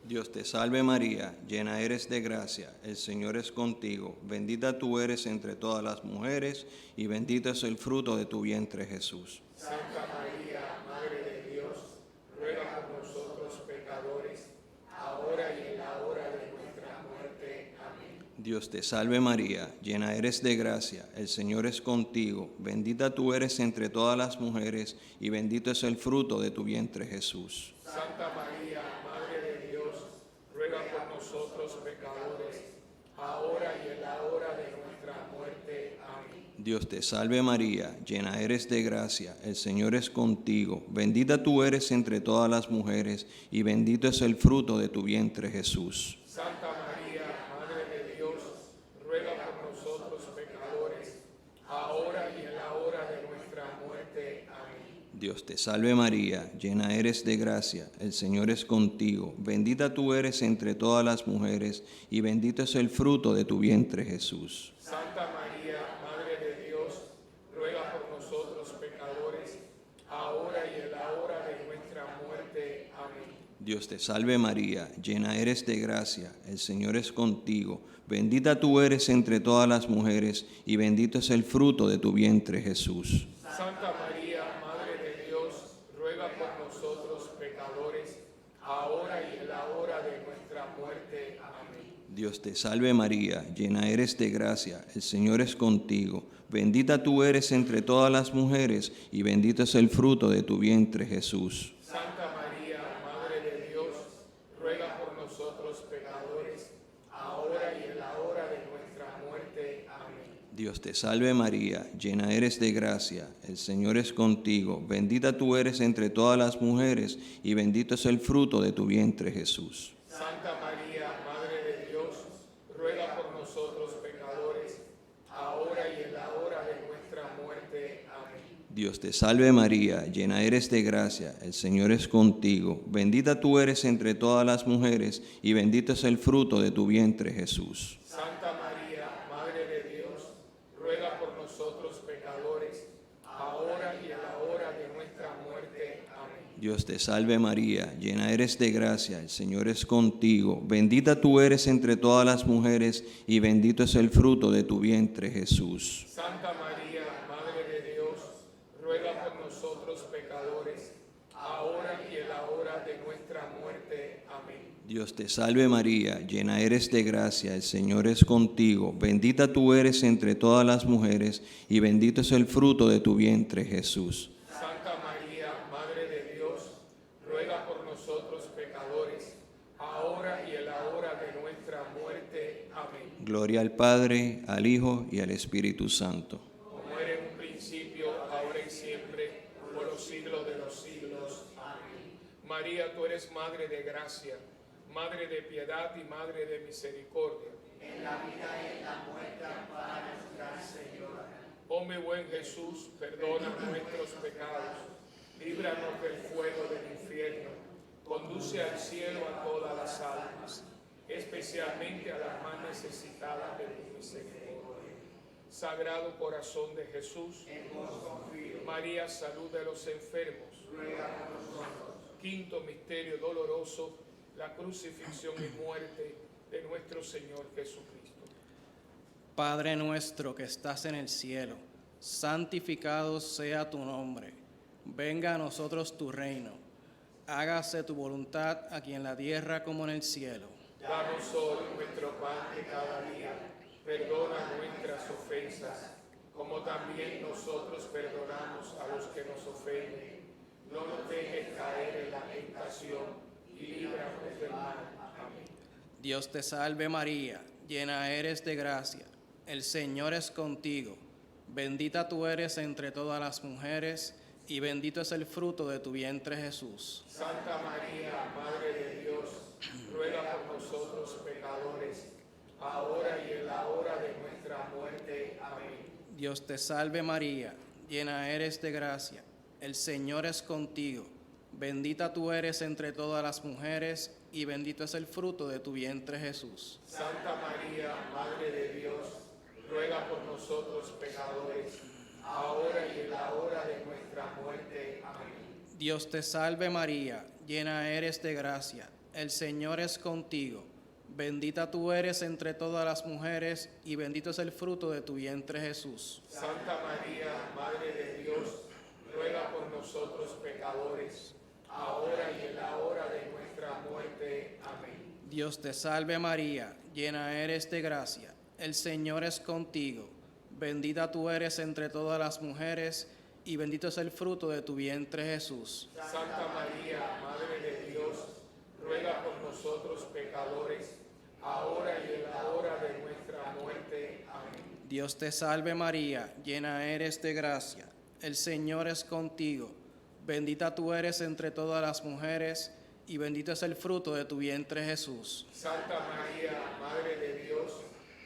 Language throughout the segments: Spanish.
Dios te salve María, llena eres de gracia, el Señor es contigo, bendita tú eres entre todas las mujeres y bendito es el fruto de tu vientre Jesús. Santa María, Madre de Dios, ruega por nosotros pecadores, ahora y en la hora de nuestra muerte. Amén. Dios te salve María, llena eres de gracia, el Señor es contigo, bendita tú eres entre todas las mujeres y bendito es el fruto de tu vientre Jesús. Santa María, Madre de Dios, ruega por nosotros pecadores, ahora y en la hora de nuestra muerte. Amén. Dios te salve María, llena eres de gracia, el Señor es contigo, bendita tú eres entre todas las mujeres y bendito es el fruto de tu vientre Jesús. Santa María, Madre de Dios, ruega por nosotros pecadores, ahora y en la hora de nuestra muerte. Amén. Dios te salve María, llena eres de gracia, el Señor es contigo, bendita tú eres entre todas las mujeres y bendito es el fruto de tu vientre Jesús. Santa María, Madre de Dios, ruega por nosotros pecadores, ahora y en la hora de nuestra muerte. Amén. Dios te salve María, llena eres de gracia, el Señor es contigo, bendita tú eres entre todas las mujeres y bendito es el fruto de tu vientre Jesús. Santa María, Madre de Dios, ruega por nosotros pecadores, ahora y en la hora de nuestra muerte. Amén. Dios te salve María, llena eres de gracia, el Señor es contigo, bendita tú eres entre todas las mujeres y bendito es el fruto de tu vientre Jesús. Santa María, Madre de Dios, ruega por nosotros pecadores, ahora y en la hora de nuestra muerte. Amén. Dios te salve María, llena eres de gracia, el Señor es contigo, bendita tú eres entre todas las mujeres y bendito es el fruto de tu vientre Jesús. Santa María, Madre de Dios, ruega por nosotros pecadores, ahora y en la hora de nuestra muerte. Amén. Dios te salve María, llena eres de gracia, el Señor es contigo, bendita tú eres entre todas las mujeres y bendito es el fruto de tu vientre Jesús. Santa María, Madre de Dios, ruega por nosotros pecadores, ahora y en la hora de nuestra muerte. Amén. Dios te salve María, llena eres de gracia, el Señor es contigo, bendita tú eres entre todas las mujeres y bendito es el fruto de tu vientre Jesús. Santa María, Madre de Dios, ruega por nosotros pecadores, ahora y en la hora de nuestra muerte. Amén. Dios te salve María, llena eres de gracia, el Señor es contigo, bendita tú eres entre todas las mujeres y bendito es el fruto de tu vientre Jesús. Santa María, Madre de Dios, ruega por nosotros pecadores, ahora y en la hora de nuestra muerte. Amén. Gloria al Padre, al Hijo y al Espíritu Santo. Como era en un principio, ahora y siempre, por los siglos de los siglos. Amén. María, tú eres Madre de gracia, Madre de piedad y Madre de misericordia. En la vida y en la muerte, ampáranos, Gran Señora. Oh mi buen Jesús, perdona nuestros pecados, líbranos del fuego del infierno, conduce al cielo a todas las almas, especialmente a las más necesitadas de tu misericordia. Sagrado corazón de Jesús, María, salud de los enfermos, quinto misterio doloroso, la crucifixión y muerte de nuestro Señor Jesucristo. Padre nuestro que estás en el cielo, santificado sea tu nombre. Venga a nosotros tu reino. Hágase tu voluntad aquí en la tierra como en el cielo. Danos hoy nuestro pan de cada día. Perdona nuestras ofensas, como también nosotros perdonamos a los que nos ofenden. No nos dejes caer en la tentación y líbranos del mal. Amén. Dios te salve María, llena eres de gracia. El Señor es contigo. Bendita tú eres entre todas las mujeres y bendito es el fruto de tu vientre Jesús. Santa María, Madre de Dios, ruega por nosotros pecadores, ahora y en la hora de nuestra muerte. Amén. Dios te salve María, llena eres de gracia. El Señor es contigo. Bendita tú eres entre todas las mujeres y bendito es el fruto de tu vientre Jesús. Santa María, Madre de Dios, ruega por nosotros pecadores, ahora y en la hora de nuestra muerte. Amén. Dios te salve María, llena eres de gracia. el Señor es contigo. Bendita tú eres entre todas las mujeres, y bendito es el fruto de tu vientre, Jesús. Santa María, Madre de Dios, ruega por nosotros pecadores, ahora y en la hora de nuestra muerte. Amén. Dios te salve María, llena eres de gracia, el Señor es contigo. Bendita tú eres entre todas las mujeres, y bendito es el fruto de tu vientre, Jesús. Santa María, Madre de Dios, ruega por nosotros pecadores, ahora y en la hora de nuestra muerte. Amén. Dios te salve María, llena eres de gracia, el Señor es contigo. Bendita tú eres entre todas las mujeres, y bendito es el fruto de tu vientre, Jesús. Santa María, Madre de Dios,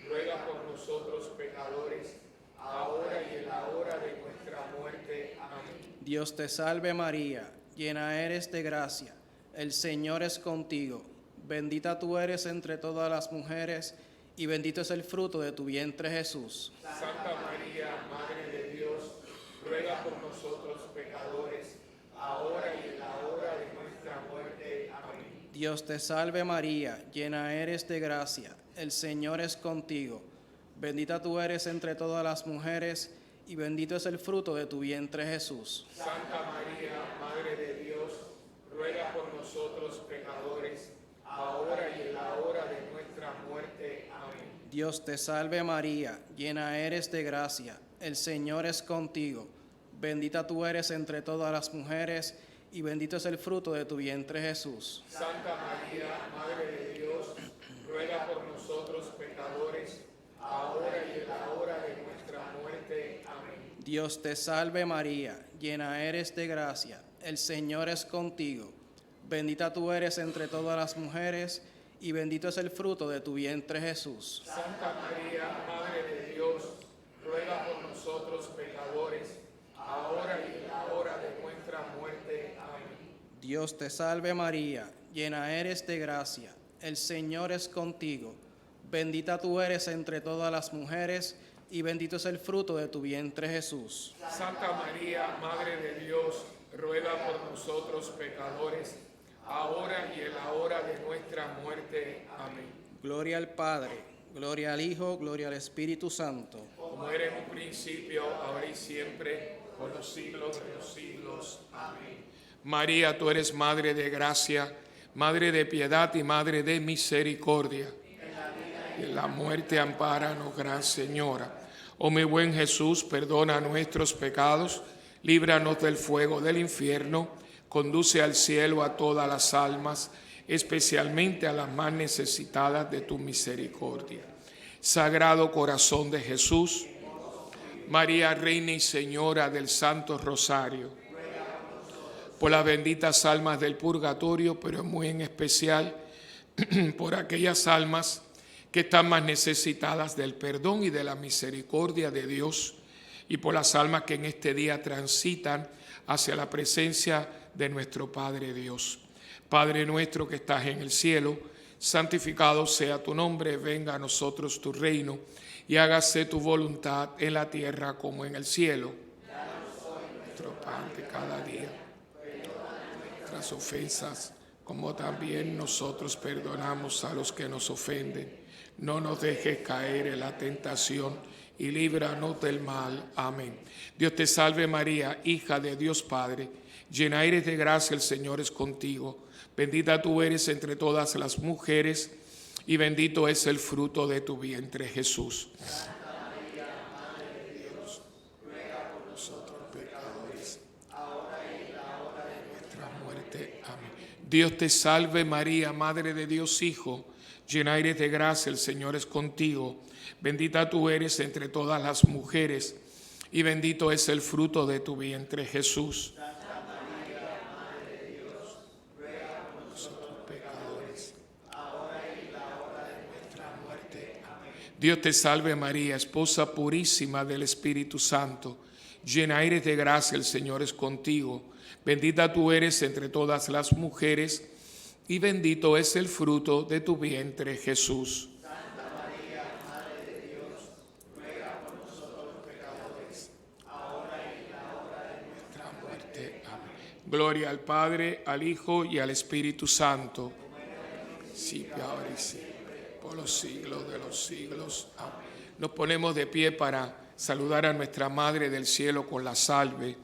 ruega por nosotros pecadores, ahora y en la hora de nuestra muerte. Amén. Dios te salve María, llena eres de gracia, el Señor es contigo. Bendita tú eres entre todas las mujeres, y bendito es el fruto de tu vientre, Jesús. Santa María, Madre de Dios, ruega por nosotros pecadores, ahora y en la hora de nuestra muerte. Amén. Dios te salve María, llena eres de gracia, el Señor es contigo. Bendita tú eres entre todas las mujeres, y bendito es el fruto de tu vientre, Jesús. Santa María, Madre de Dios, ruega por nosotros pecadores, ahora y en la hora de nuestra muerte. Amén. Dios te salve María, llena eres de gracia, el Señor es contigo. Bendita tú eres entre todas las mujeres, y bendito es el fruto de tu vientre, Jesús. Santa María, Madre de Dios, ruega por nosotros pecadores, ahora y en la hora de nuestra muerte. Amén. Dios te salve María, llena eres de gracia, el Señor es contigo. Bendita tú eres entre todas las mujeres, y bendito es el fruto de tu vientre, Jesús. Santa María, Madre de Dios, ruega por nosotros pecadores, ahora y en la hora de nuestra muerte. Amén. Dios te salve María, llena eres de gracia, el Señor es contigo. Bendita tú eres entre todas las mujeres, y bendito es el fruto de tu vientre, Jesús. Santa María, Madre de Dios, ruega por nosotros pecadores, ahora y en la hora de nuestra muerte. Amén. Gloria al Padre, gloria al Hijo, gloria al Espíritu Santo. Como era en un principio, ahora y siempre, por los siglos de los siglos. Amén. María, tú eres Madre de gracia, Madre de piedad y Madre de misericordia. En la muerte ampáranos, Gran Señora. Oh mi buen Jesús, perdona nuestros pecados, líbranos del fuego del infierno, conduce al cielo a todas las almas, especialmente a las más necesitadas de tu misericordia. Sagrado Corazón de Jesús, María, Reina y Señora del Santo Rosario, por las benditas almas del purgatorio, pero muy en especial por aquellas almas que están más necesitadas del perdón y de la misericordia de Dios, y por las almas que en este día transitan hacia la presencia de nuestro Padre Dios. Padre nuestro que estás en el cielo, santificado sea tu nombre, venga a nosotros tu reino, y hágase tu voluntad en la tierra como en el cielo. Danos hoy nuestro pan de cada día, nuestras ofensas, como también nosotros perdonamos a los que nos ofenden. No nos dejes caer en la tentación, y líbranos del mal. Amén. Dios te salve María, hija de Dios Padre, llena eres de gracia, el Señor es contigo. Bendita tú eres entre todas las mujeres, y bendito es el fruto de tu vientre, Jesús. Santa María, Madre de Dios, ruega por nosotros pecadores, ahora y en la hora de nuestra muerte. Amén. Dios te salve María, Madre de Dios Hijo, llena eres de gracia, el Señor es contigo. Bendita tú eres entre todas las mujeres, y bendito es el fruto de tu vientre, Jesús. Santa María, Madre de Dios, ruega por nosotros pecadores, ahora y en la hora de nuestra muerte. Amén. Dios te salve María, esposa purísima del Espíritu Santo, llena eres de gracia, el Señor es contigo. Bendita tú eres entre todas las mujeres, y bendito es el fruto de tu vientre, Jesús. Santa María, Madre de Dios, ruega por nosotros pecadores, ahora y en la hora de nuestra muerte. Amén. Gloria al Padre, al Hijo y al Espíritu Santo. Como era principio, ahora y siempre, por los siglos de los siglos. Amén. Nos ponemos de pie para saludar a nuestra Madre del Cielo con la salve.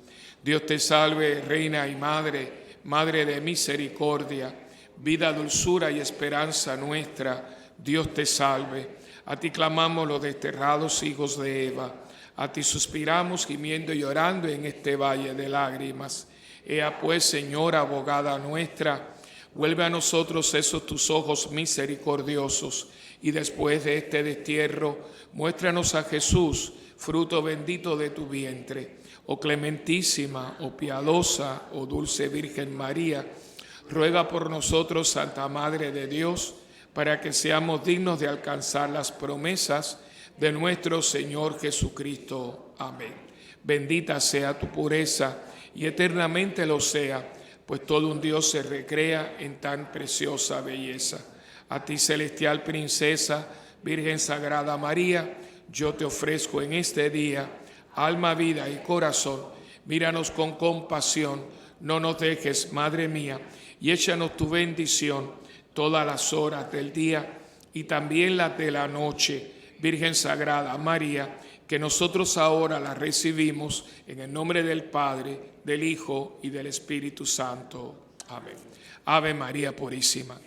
Dios te salve, Reina y Madre, Madre de misericordia, vida, dulzura y esperanza nuestra. Dios te salve. A ti clamamos los desterrados hijos de Eva. A ti suspiramos gimiendo y llorando en este valle de lágrimas. Ea pues, Señora, abogada nuestra, vuelve a nosotros esos tus ojos misericordiosos, y después de este destierro, muéstranos a Jesús, fruto bendito de tu vientre. Oh clementísima, oh piadosa, oh dulce Virgen María, ruega por nosotros, Santa Madre de Dios, para que seamos dignos de alcanzar las promesas de nuestro Señor Jesucristo. Amén. Bendita sea tu pureza, y eternamente lo sea, pues todo un Dios se recrea en tan preciosa belleza. A ti, celestial princesa, Virgen Sagrada María, yo te ofrezco en este día alma, vida y corazón. Míranos con compasión, no nos dejes, Madre mía, y échanos tu bendición todas las horas del día y también las de la noche. Virgen Sagrada María, que nosotros ahora la recibimos en el nombre del Padre, del Hijo y del Espíritu Santo. Amén. Ave María Purísima.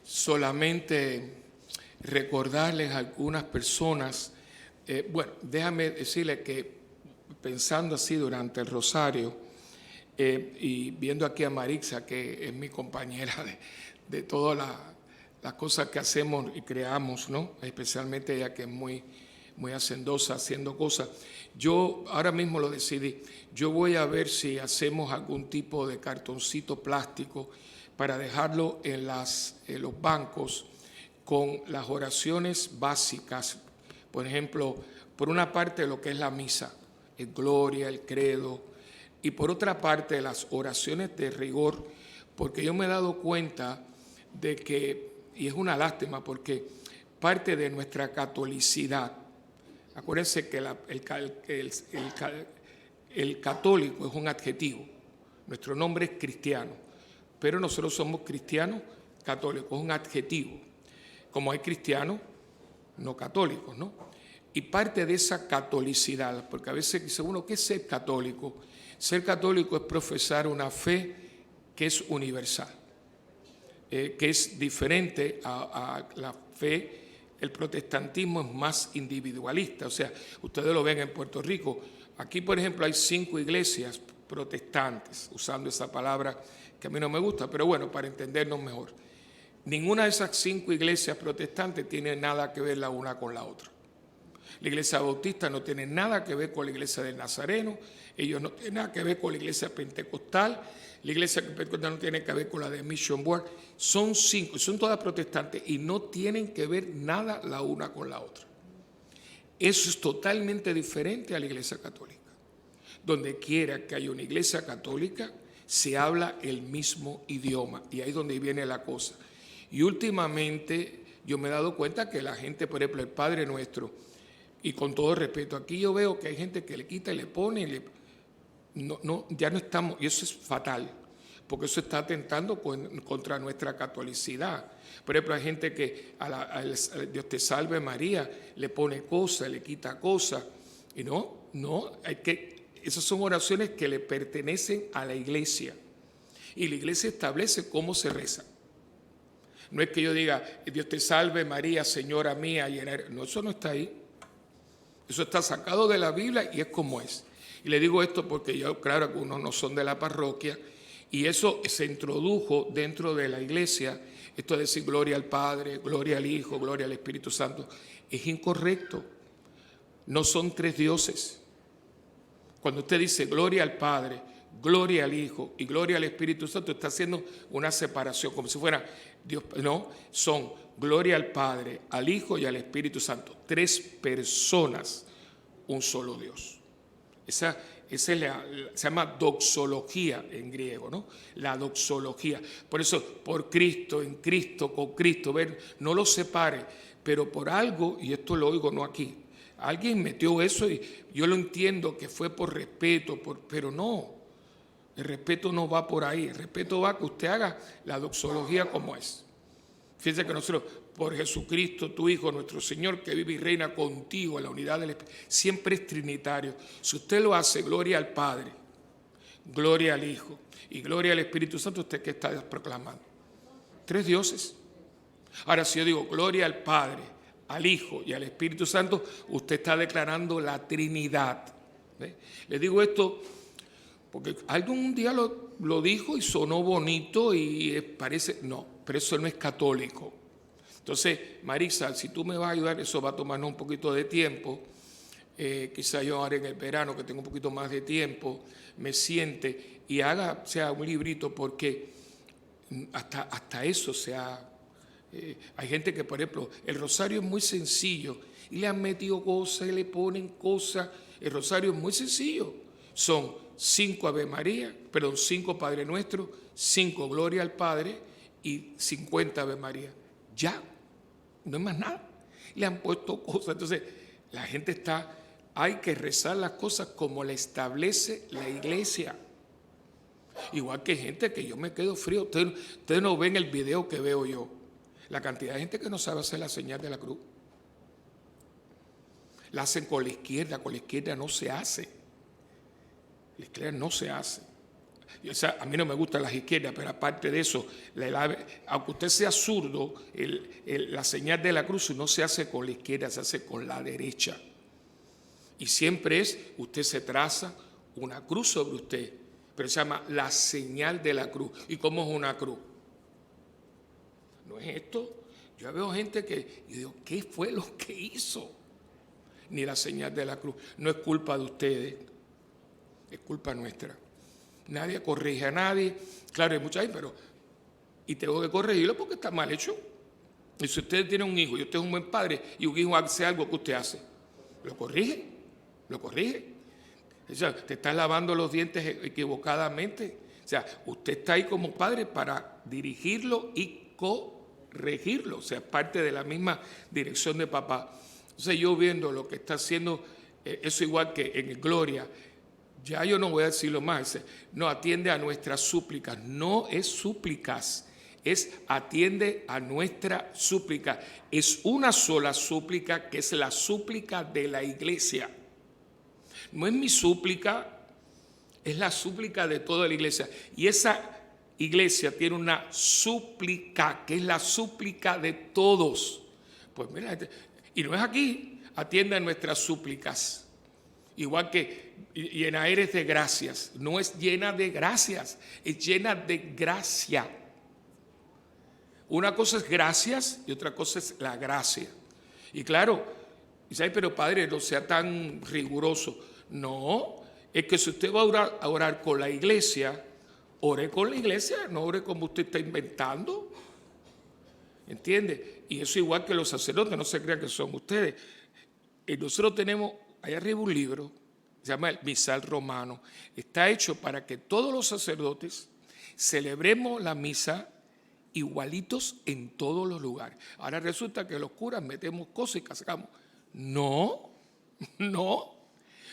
Solamente recordarles a algunas personas, bueno, déjame decirles que pensando así durante el rosario y viendo aquí a Marixa, que es mi compañera de todas las cosas que hacemos y creamos, ¿no? Especialmente ella, que es muy hacendosa haciendo cosas. Yo ahora mismo lo decidí, yo voy a ver si hacemos algún tipo de cartoncito plástico para dejarlo en los bancos con las oraciones básicas. Por ejemplo, por una parte lo que es la misa, el gloria, el credo, y por otra parte las oraciones de rigor, porque yo me he dado cuenta de que, y es una lástima porque parte de nuestra catolicidad, acuérdense que el católico es un adjetivo, nuestro nombre es cristiano, pero nosotros somos cristianos católicos, es un adjetivo, como hay cristianos no católicos, ¿no? Y parte de esa catolicidad, porque a veces dice uno, ¿qué es ser católico? Ser católico es profesar una fe que es universal, que es diferente a la fe. El protestantismo es más individualista, o sea, ustedes lo ven en Puerto Rico. Aquí, por ejemplo, hay 5 iglesias protestantes, usando esa palabra que a mí no me gusta, pero bueno, para entendernos mejor. Ninguna de esas 5 iglesias protestantes tiene nada que ver la una con la otra. La iglesia bautista no tiene nada que ver con la iglesia del Nazareno, ellos no tienen nada que ver con la iglesia pentecostal, la iglesia pentecostal no tiene que ver con la de Mission Board. Son 5, son todas protestantes y no tienen que ver nada la una con la otra. Eso es totalmente diferente a la iglesia católica. Donde quiera que haya una iglesia católica, se habla el mismo idioma, y ahí es donde viene la cosa. Y últimamente yo me he dado cuenta que la gente, por ejemplo, el Padre Nuestro, y con todo respeto, aquí yo veo que hay gente que le quita y le pone, ya no estamos, y eso es fatal, porque eso está atentando contra nuestra catolicidad. Por ejemplo, hay gente que a Dios te salve María le pone cosas, le quita cosas, y no, esas son oraciones que le pertenecen a la iglesia, y la iglesia establece cómo se reza. No es que yo diga, Dios te salve María, Señora mía, no, eso no está ahí. Eso está sacado de la Biblia y es como es. Y le digo esto porque yo, claro, algunos no son de la parroquia, y eso se introdujo dentro de la iglesia, esto de decir gloria al Padre, gloria al Hijo, gloria al Espíritu Santo, es incorrecto. No son tres dioses. Cuando usted dice gloria al Padre, gloria al Hijo y gloria al Espíritu Santo, está haciendo una separación, como si fuera Dios. No, son gloria al Padre, al Hijo y al Espíritu Santo. Tres personas, un solo Dios. Esa se llama doxología en griego, ¿no? La doxología. Por eso, por Cristo, en Cristo, con Cristo, no lo separe, pero por algo, y esto lo oigo no aquí, alguien metió eso y yo lo entiendo que fue por respeto, pero no, el respeto no va por ahí, el respeto va que usted haga la doxología como es. Fíjense que nosotros, por Jesucristo, tu Hijo, nuestro Señor, que vive y reina contigo en la unidad del Espíritu, siempre es trinitario. Si usted lo hace, gloria al Padre, gloria al Hijo y gloria al Espíritu Santo, ¿usted qué está proclamando? Tres dioses. Ahora, si yo digo gloria al Padre, al Hijo y al Espíritu Santo, usted está declarando la Trinidad. ¿Ve? Le digo esto porque algún día lo dijo y sonó bonito y parece, no, pero eso no es católico. Entonces, Marisa, si tú me vas a ayudar, eso va a tomarnos un poquito de tiempo. Quizá yo ahora en el verano, que tengo un poquito más de tiempo, me siente y haga, sea un librito, porque hasta eso hay gente que, por ejemplo, el rosario es muy sencillo y le han metido cosas y le ponen cosas. El rosario es muy sencillo. Son 5 Ave María, 5 Padre Nuestro, 5 Gloria al Padre y 50 Ave María. Ya, no hay más nada. Le han puesto cosas. Entonces, la gente hay que rezar las cosas como la establece la iglesia. Igual que gente que yo me quedo frío. Ustedes no ven el video que veo yo. La cantidad de gente que no sabe hacer la señal de la cruz. La hacen con la izquierda no se hace. La izquierda no se hace. O sea, a mí no me gustan las izquierdas, pero aparte de eso, aunque usted sea zurdo, la señal de la cruz no se hace con la izquierda, se hace con la derecha. Y siempre usted se traza una cruz sobre usted, pero se llama la señal de la cruz. ¿Y cómo es una cruz? No es esto. Yo veo gente que, yo digo, ¿qué fue lo que hizo? Ni la señal de la cruz. No es culpa de ustedes, es culpa nuestra. Nadie corrige a nadie. Claro, hay mucha gente, y tengo que corregirlo porque está mal hecho. Y si usted tiene un hijo y usted es un buen padre y un hijo hace algo que usted hace, lo corrige. O sea, te estás lavando los dientes equivocadamente. O sea, usted está ahí como padre para dirigirlo y corregirlo. O sea, parte de la misma dirección de papá. Entonces yo viendo lo que está haciendo, eso igual que en Gloria, ya yo no voy a decirlo más. No, atiende a nuestras súplicas. No es súplicas, es atiende a nuestra súplica. Es una sola súplica, que es la súplica de la iglesia. No es mi súplica, es la súplica de toda la iglesia. Y esa iglesia tiene una súplica, que es la súplica de todos. Pues mira, y no es aquí, atiende a nuestras súplicas. Igual que llena eres de gracias. No es llena de gracias, es llena de gracia. Una cosa es gracias y otra cosa es la gracia. Y claro, dice, pero padre, no sea tan riguroso. No, es que si usted va a orar con la iglesia, ore con la iglesia, no ore como usted está inventando. ¿Entiende? Y eso igual que los sacerdotes, no se crean que son ustedes. Nosotros tenemos allá arriba un libro, se llama el Misal Romano. Está hecho para que todos los sacerdotes celebremos la misa igualitos en todos los lugares. Ahora resulta que los curas metemos cosas y cascamos. No,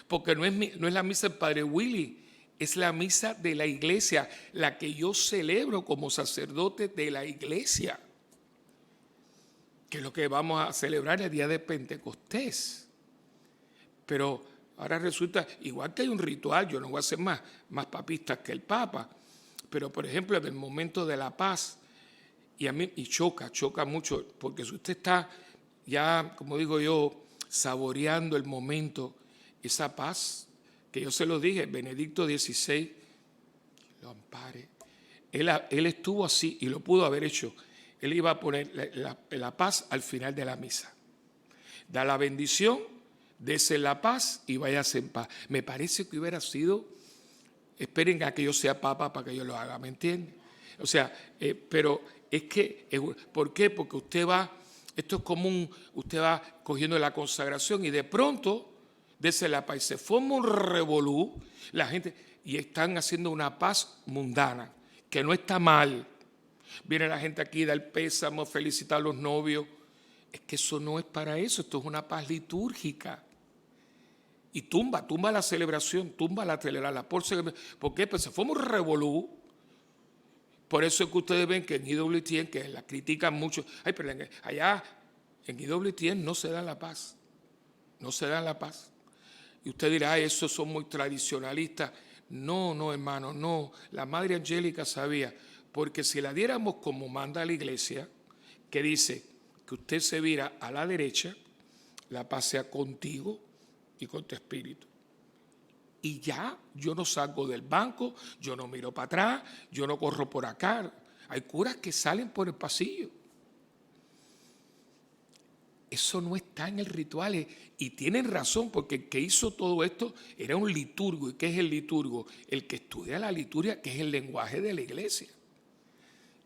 porque no es la misa del Padre Willy, Es la misa de la iglesia, la que yo celebro como sacerdote de la iglesia, que es lo que vamos a celebrar el día de Pentecostés. Pero ahora resulta, igual que hay un ritual, yo no voy a ser más papista que el Papa, pero por ejemplo en el momento de la paz, y a mí choca mucho, porque si usted está ya, como digo yo, saboreando el momento, esa paz, que yo se lo dije, Benedicto XVI, lo ampare, él estuvo así y lo pudo haber hecho. Él iba a poner la paz al final de la misa. Da la bendición, dese la paz y váyase en paz. Me parece que hubiera sido, esperen a que yo sea papa para que yo lo haga, ¿me entienden? O sea, pero es que, ¿por qué? Porque usted va, esto es común, usted va cogiendo la consagración y de pronto, dese la paz, y se forma un revolú, la gente, y están haciendo una paz mundana, que no está mal. Viene la gente aquí, da el pésamo, felicita a los novios. Es que eso no es para eso, esto es una paz litúrgica. Y tumba la celebración, tumba la celebración. ¿Por qué? Pues se forma un revolú. Por eso es que ustedes ven que en IWTN, que la critican mucho, pero allá en IWTN no se da la paz. No se da la paz. Y usted dirá, esos son muy tradicionalistas. No, hermano, no. La Madre Angélica sabía, porque si la diéramos como manda la iglesia, que dice que usted se vira a la derecha, la paz sea contigo y con tu espíritu. Y ya, yo no salgo del banco, yo no miro para atrás, yo no corro por acá. Hay curas que salen por el pasillo. Eso no está en el ritual y tienen razón, porque el que hizo todo esto era un liturgo. ¿Y qué es el liturgo? El que estudia la liturgia, que es el lenguaje de la iglesia.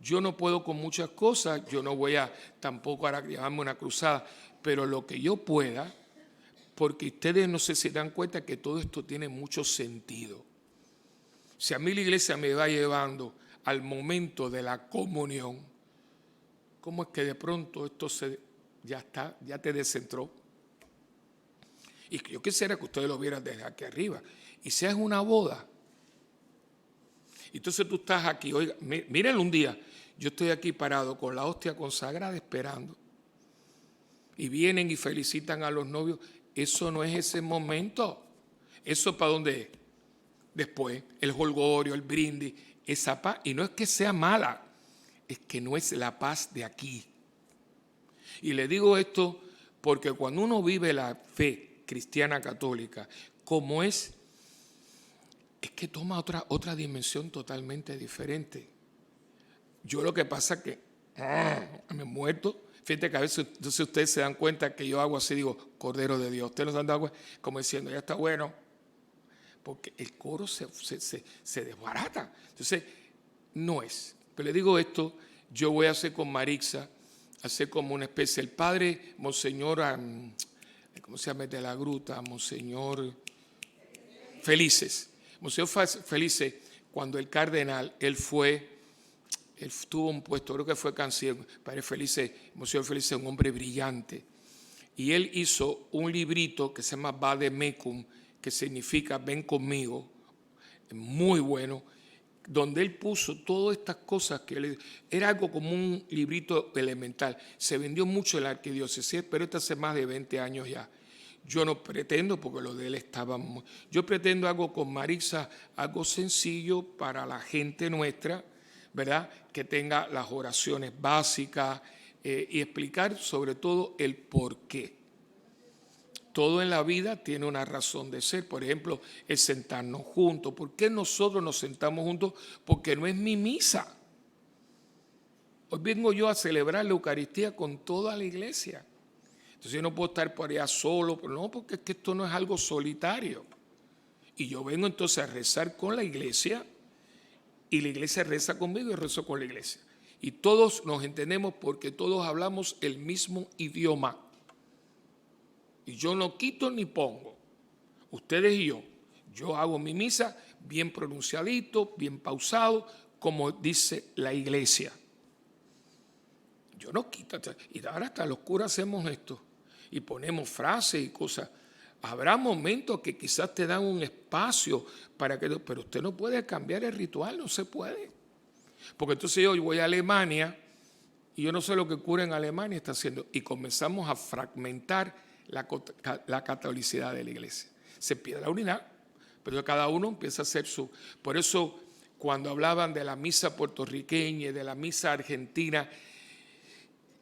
Yo no puedo con muchas cosas, yo no voy a tampoco a llevarme una cruzada, pero lo que yo pueda, porque ustedes no sé si se dan cuenta que todo esto tiene mucho sentido. Si a mí la iglesia me va llevando al momento de la comunión, ¿cómo es que de pronto esto ya te descentró? Y yo quisiera que ustedes lo vieran desde aquí arriba. Y sea en una boda. Entonces tú estás aquí, oiga, mírenlo un día, yo estoy aquí parado con la hostia consagrada esperando. Y vienen y felicitan a los novios. Eso no es ese momento. ¿Eso para dónde es? Después, el jolgorio, el brindis, esa paz. Y no es que sea mala, es que no es la paz de aquí. Y le digo esto porque cuando uno vive la fe cristiana católica, como es que toma otra dimensión totalmente diferente. Yo lo que pasa es que me he muerto. Fíjate que a veces entonces ustedes se dan cuenta que yo hago así, digo, Cordero de Dios. Ustedes no se han dado cuenta, como diciendo, ya está bueno. Porque el coro se desbarata. Entonces, no es. Pero le digo esto, yo voy a hacer con Marixa, hacer como una especie, el padre, Monseñor, ¿cómo se llama? De la Gruta, Monseñor Felices. Monseñor Felices, cuando el cardenal, él tuvo un puesto, creo que fue canciller, padre Felices, Monseñor Felices, un hombre brillante. Y él hizo un librito que se llama Vade Mecum, que significa ven conmigo, muy bueno, donde él puso todas estas cosas que era algo como un librito elemental. Se vendió mucho en la arquidiócesis, pero esto hace más de 20 años ya. Yo no pretendo, porque lo de él estaba yo pretendo algo con Marixa, algo sencillo para la gente nuestra, ¿verdad? Que tenga las oraciones básicas y explicar sobre todo el por qué. Todo en la vida tiene una razón de ser. Por ejemplo, el sentarnos juntos. ¿Por qué nosotros nos sentamos juntos? Porque no es mi misa. Hoy vengo yo a celebrar la Eucaristía con toda la iglesia. Entonces yo no puedo estar por allá solo. Pero no, porque es que esto no es algo solitario. Y yo vengo entonces a rezar con la iglesia. Y la iglesia reza conmigo y rezo con la iglesia. Y todos nos entendemos porque todos hablamos el mismo idioma. Y yo no quito ni pongo. Ustedes y yo. Yo hago mi misa bien pronunciadito, bien pausado, como dice la iglesia. Yo no quito. Y ahora hasta los curas hacemos esto. Y ponemos frases y cosas. Habrá momentos que quizás te dan un espacio para que, pero usted no puede cambiar el ritual, no se puede. Porque entonces yo voy a Alemania y yo no sé lo que cura en Alemania está haciendo. Y comenzamos a fragmentar la catolicidad de la iglesia. Se pierde la unidad, pero cada uno empieza a hacer su... Por eso cuando hablaban de la misa puertorriqueña y de la misa argentina,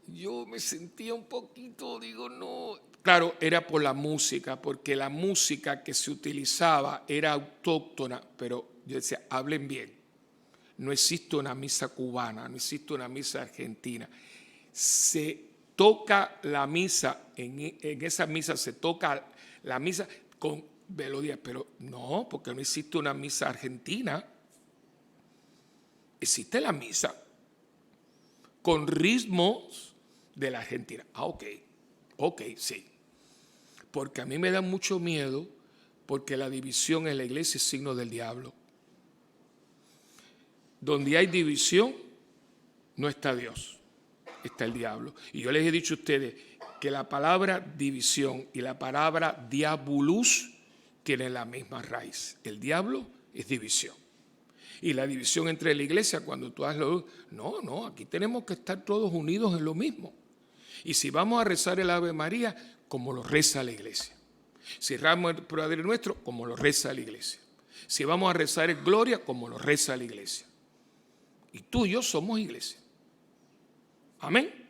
yo me sentía un poquito, digo, no... Claro, era por la música, porque la música que se utilizaba era autóctona, pero yo decía, hablen bien. No existe una misa cubana, no existe una misa argentina. Se toca la misa, en esa misa se toca la misa con melodía, pero no, porque no existe una misa argentina. Existe la misa con ritmos de la Argentina. Ah, ok, sí. Porque a mí me da mucho miedo, porque la división en la iglesia es signo del diablo. Donde hay división, no está Dios, está el diablo. Y yo les he dicho a ustedes que la palabra división y la palabra diabolus tienen la misma raíz. El diablo es división. Y la división entre la iglesia, cuando tú haces no, aquí tenemos que estar todos unidos en lo mismo. Y si vamos a rezar el Ave María, como lo reza la iglesia. Si rezamos el Padre Nuestro, como lo reza la iglesia. Si vamos a rezar el Gloria, como lo reza la iglesia. Y tú y yo somos iglesia. Amén.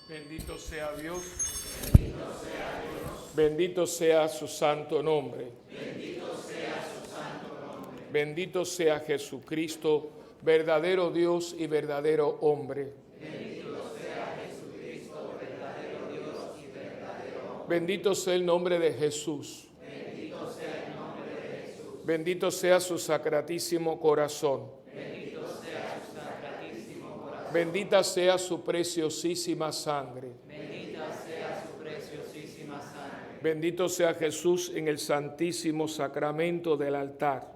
Bendito sea Dios. Bendito sea su santo nombre. Bendito sea Jesucristo, verdadero Dios y verdadero hombre. Bendito sea el nombre de Jesús. Bendito sea su sacratísimo corazón. Bendita sea su preciosísima sangre. Bendito sea Jesús en el santísimo sacramento del altar.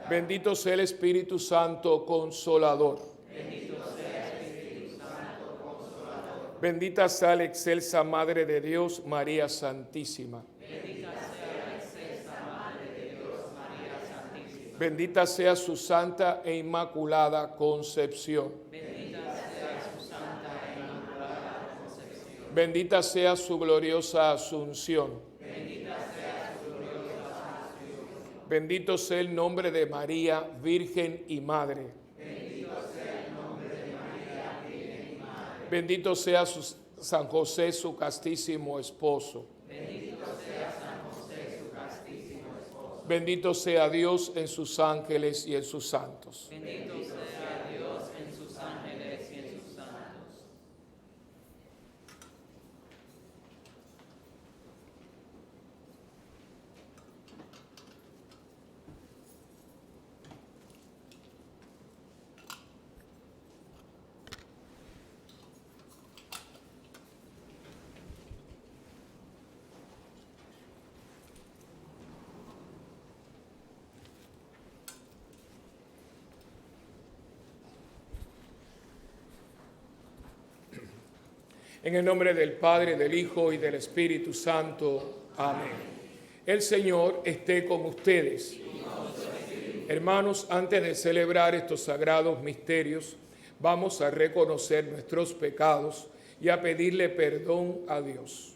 Bendito sea el Espíritu Santo Consolador. Bendita sea la excelsa Madre de Dios, María Santísima. Bendita sea su santa e inmaculada concepción. Bendita sea su gloriosa asunción. Bendito sea el nombre de María, Virgen y Madre. Bendito sea San José, su castísimo esposo. Bendito sea Dios en sus ángeles y en sus santos. Bendito sea Dios en sus ángeles y en sus santos. En el nombre del Padre, del Hijo y del Espíritu Santo. Amén. El Señor esté con ustedes. Hermanos, antes de celebrar estos sagrados misterios, vamos a reconocer nuestros pecados y a pedirle perdón a Dios.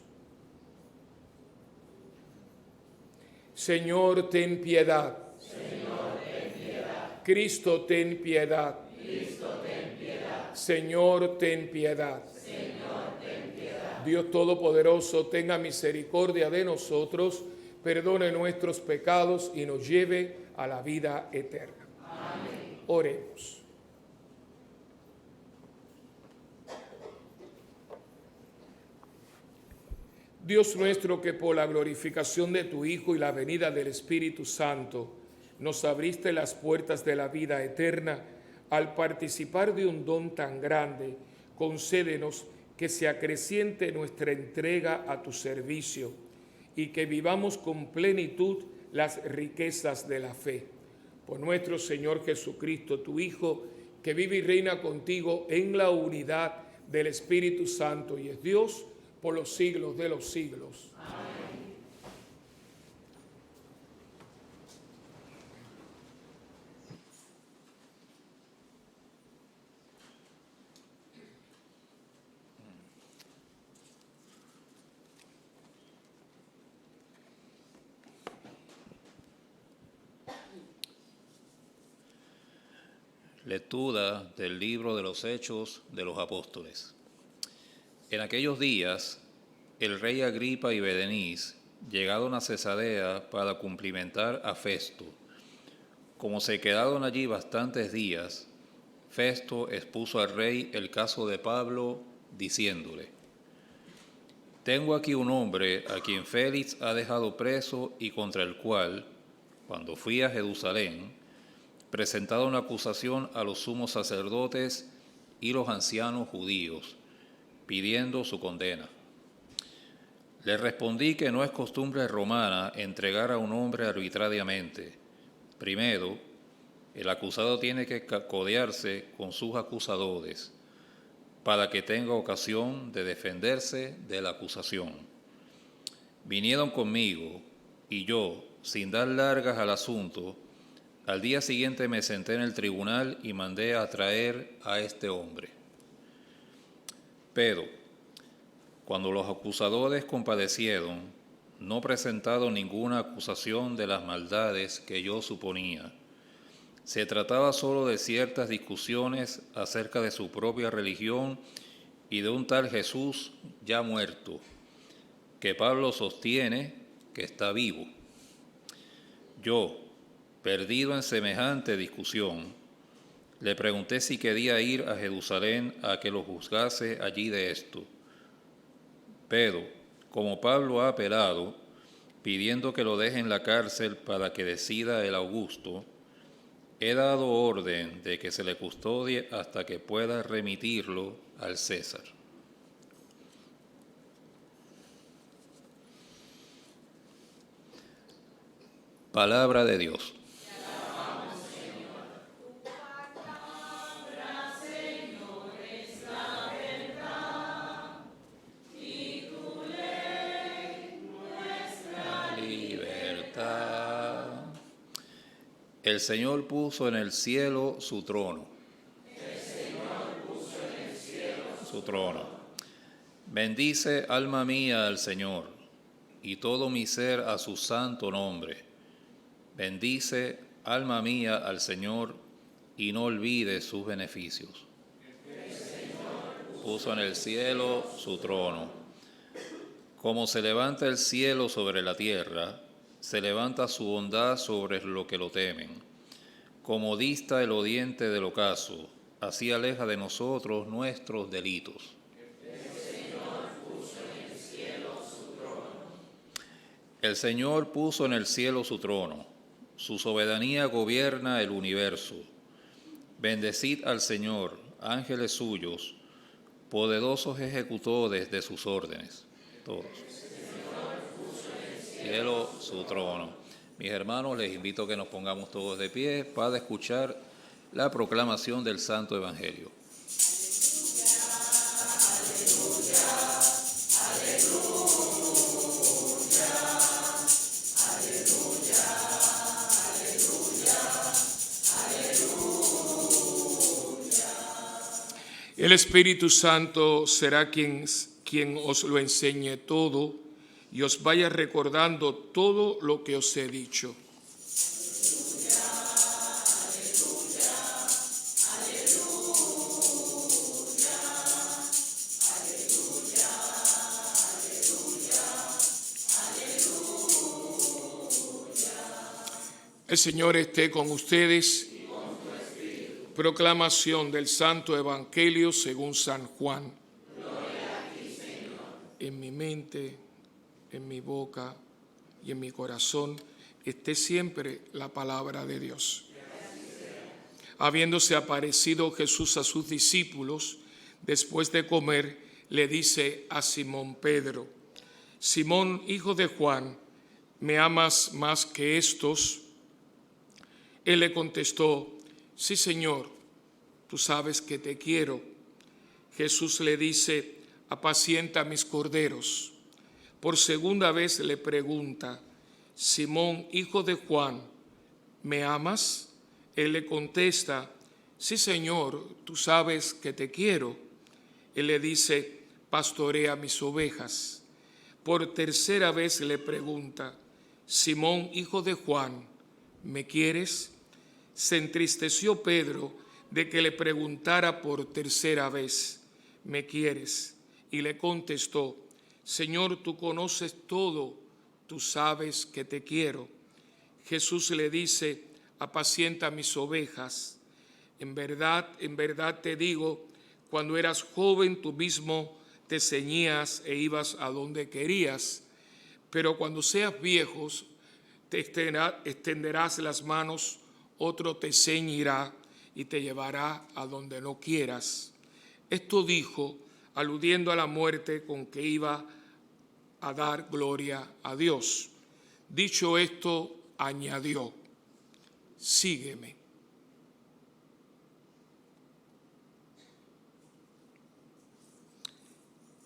Señor, ten piedad. Señor, ten piedad. Cristo, ten piedad. Cristo, ten piedad. Señor, ten piedad. Dios Todopoderoso, tenga misericordia de nosotros, perdone nuestros pecados y nos lleve a la vida eterna. Amén. Oremos. Dios nuestro, que por la glorificación de tu Hijo y la venida del Espíritu Santo nos abriste las puertas de la vida eterna, al participar de un don tan grande, concédenos que se acreciente nuestra entrega a tu servicio y que vivamos con plenitud las riquezas de la fe. Por nuestro Señor Jesucristo, tu Hijo, que vive y reina contigo en la unidad del Espíritu Santo y es Dios por los siglos de los siglos. Amén. Lectura del libro de los Hechos de los Apóstoles. En aquellos días, el rey Agripa y Berenice llegaron a Cesarea para cumplimentar a Festo. Como se quedaron allí bastantes días, Festo expuso al rey el caso de Pablo, diciéndole: «Tengo aquí un hombre a quien Félix ha dejado preso y contra el cual, cuando fui a Jerusalén, presentaron una acusación a los sumos sacerdotes y los ancianos judíos, pidiendo su condena. Le respondí que no es costumbre romana entregar a un hombre arbitrariamente. Primero, el acusado tiene que codearse con sus acusadores para que tenga ocasión de defenderse de la acusación. Vinieron conmigo y yo, sin dar largas al asunto, al día siguiente me senté en el tribunal y mandé a traer a este hombre. Pero, cuando los acusadores compadecieron, no presentaron ninguna acusación de las maldades que yo suponía, Se trataba solo de ciertas discusiones acerca de su propia religión y de un tal Jesús ya muerto, que Pablo sostiene que está vivo. Yo, perdido en semejante discusión, le pregunté si quería ir a Jerusalén a que lo juzgase allí de esto. Pero, como Pablo ha apelado, pidiendo que lo deje en la cárcel para que decida el Augusto, he dado orden de que se le custodie hasta que pueda remitirlo al César. Palabra de Dios. El Señor puso en el cielo su trono. Su trono. Bendice, alma mía, al Señor, y todo mi ser a su santo nombre. Bendice, alma mía, al Señor, y no olvides sus beneficios. Puso en el cielo su trono. Como se levanta el cielo sobre la tierra, se levanta su bondad sobre los que lo temen. Como dista el oriente del ocaso, así aleja de nosotros nuestros delitos. El Señor puso en el cielo su trono. Su soberanía gobierna el universo. Bendecid al Señor, ángeles suyos, poderosos ejecutores de sus órdenes. Todos. Cielo, su trono. Mis hermanos, les invito a que nos pongamos todos de pie para escuchar la proclamación del Santo Evangelio. El Espíritu Santo será quien os lo enseñe todo y os vaya recordando todo lo que os he dicho. El Señor esté con ustedes. Proclamación del Santo Evangelio según San Juan. Gloria a ti, Señor. En mi mente, en mi boca y en mi corazón esté siempre la palabra de Dios. Habiéndose aparecido Jesús a sus discípulos, después de comer, le dice a Simón Pedro: Simón, hijo de Juan, ¿me amas más que estos? Él le contestó: Sí, Señor, tú sabes que te quiero. Jesús le dice: apacienta mis corderos. Por segunda vez le pregunta: Simón, hijo de Juan, ¿me amas? Él le contesta: sí, Señor, tú sabes que te quiero. Él le dice: pastorea mis ovejas. Por tercera vez le pregunta: Simón, hijo de Juan, ¿me quieres? Se entristeció Pedro de que le preguntara por tercera vez: ¿me quieres? Y le contestó: Señor, tú conoces todo, tú sabes que te quiero. Jesús le dice: apacienta mis ovejas. En verdad te digo, cuando eras joven tú mismo te ceñías e ibas a donde querías, pero cuando seas viejos te extenderás las manos, otro te ceñirá y te llevará a donde no quieras. Esto dijo, aludiendo a la muerte con que iba a dar gloria a Dios. Dicho esto, añadió: sígueme.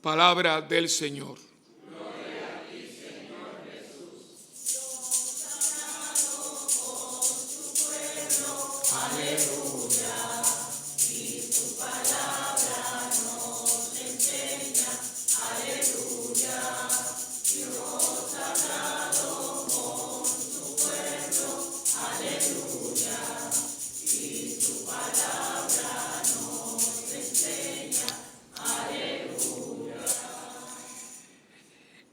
Palabra del Señor. Gloria a ti, Señor Jesús. Aleluya. Y tu palabra nos enseña. Aleluya. Dios ha hablado con tu pueblo. Aleluya.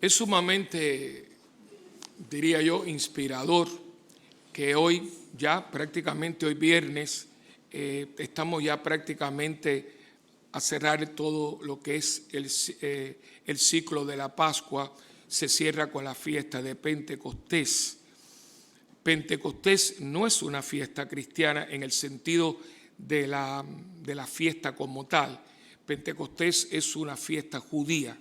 Es sumamente, diría yo, inspirador que hoy, ya prácticamente hoy viernes, estamos ya prácticamente a cerrar todo lo que es el ciclo de la Pascua. Se cierra con la fiesta de Pentecostés. Pentecostés no es una fiesta cristiana en el sentido de la fiesta como tal. Pentecostés es una fiesta judía.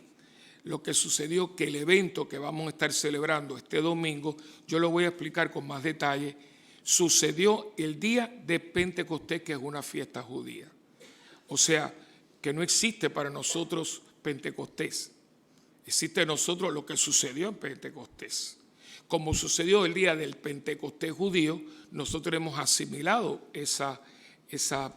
Lo que sucedió, que el evento que vamos a estar celebrando este domingo, yo lo voy a explicar con más detalle, sucedió el día de Pentecostés, que es una fiesta judía. O sea, que no existe para nosotros Pentecostés. Existe en nosotros lo que sucedió en Pentecostés. Como sucedió el día del Pentecostés judío, nosotros hemos asimilado esa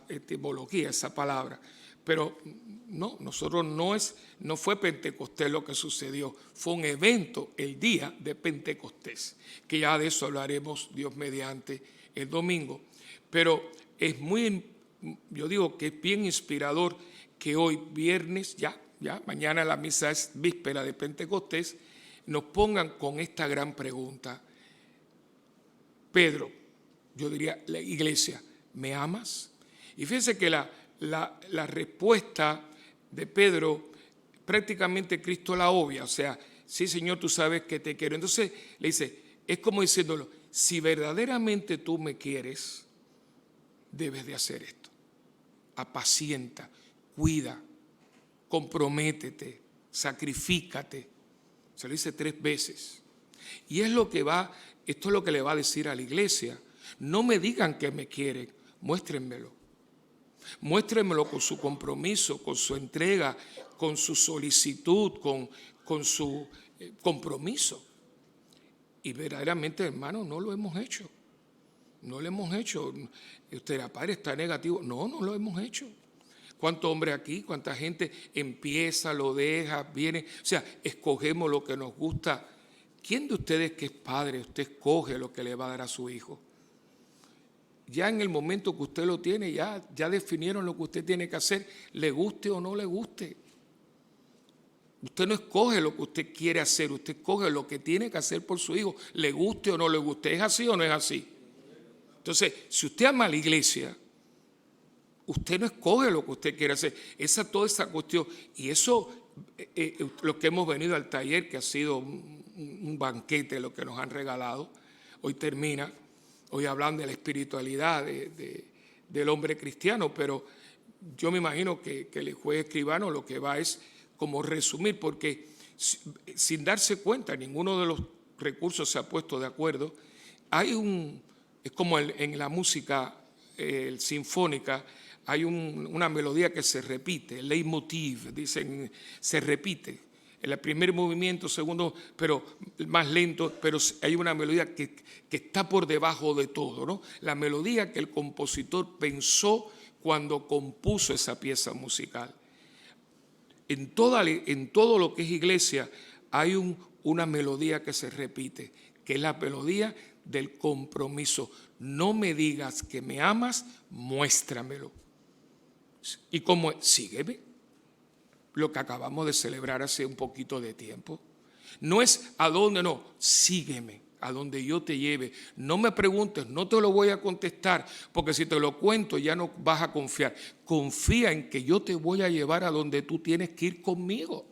etimología, esa palabra. Pero no, nosotros no fue Pentecostés lo que sucedió, fue un evento el día de Pentecostés, que ya de eso hablaremos Dios mediante el domingo. Pero es yo digo que es bien inspirador que hoy viernes, ya mañana la misa es víspera de Pentecostés, nos pongan con esta gran pregunta. Pedro, yo diría la iglesia, ¿me amas? Y fíjense que la respuesta de Pedro, prácticamente Cristo la obvia, o sea, sí, Señor, tú sabes que te quiero. Entonces le dice, es como diciéndolo, si verdaderamente tú me quieres, debes de hacer esto. Apacienta, cuida, comprométete, sacrifícate. Se lo dice 3 veces. Y esto es lo que le va a decir a la iglesia. No me digan que me quieren, muéstrenmelo. Muéstrenmelo con su compromiso, con su entrega, con su solicitud, con su compromiso. Y verdaderamente, hermano, no lo hemos hecho. No lo hemos hecho. Usted dirá, padre, está negativo. No lo hemos hecho. ¿Cuántos hombres aquí? ¿Cuánta gente empieza, lo deja, viene? O sea, escogemos lo que nos gusta. ¿Quién de ustedes que es padre, usted escoge lo que le va a dar a su hijo? Ya en el momento que usted lo tiene, ya definieron lo que usted tiene que hacer, le guste o no le guste. Usted no escoge lo que usted quiere hacer, usted escoge lo que tiene que hacer por su hijo, le guste o no le guste. ¿Es así o no es así? Entonces, si usted ama a la iglesia, usted no escoge lo que usted quiere hacer. Toda esa cuestión. Y eso, lo que hemos venido al taller, que ha sido un banquete, lo que nos han regalado, hoy termina. Hoy hablan de la espiritualidad del hombre cristiano, pero yo me imagino que el juez escribano lo que va es como resumir, porque sin darse cuenta, ninguno de los recursos se ha puesto de acuerdo. Es como en la música sinfónica, hay una melodía que se repite, el leitmotiv, dicen, se repite. En el primer movimiento, segundo, pero más lento, pero hay una melodía que está por debajo de todo, ¿no? La melodía que el compositor pensó cuando compuso esa pieza musical. En todo lo que es iglesia hay una melodía que se repite, que es la melodía del compromiso. No me digas que me amas, muéstramelo. ¿Y cómo es? Sígueme. Lo que acabamos de celebrar hace un poquito de tiempo. No es a dónde, no, sígueme, a donde yo te lleve. No me preguntes, no te lo voy a contestar, porque si te lo cuento ya no vas a confiar. Confía en que yo te voy a llevar a donde tú tienes que ir conmigo.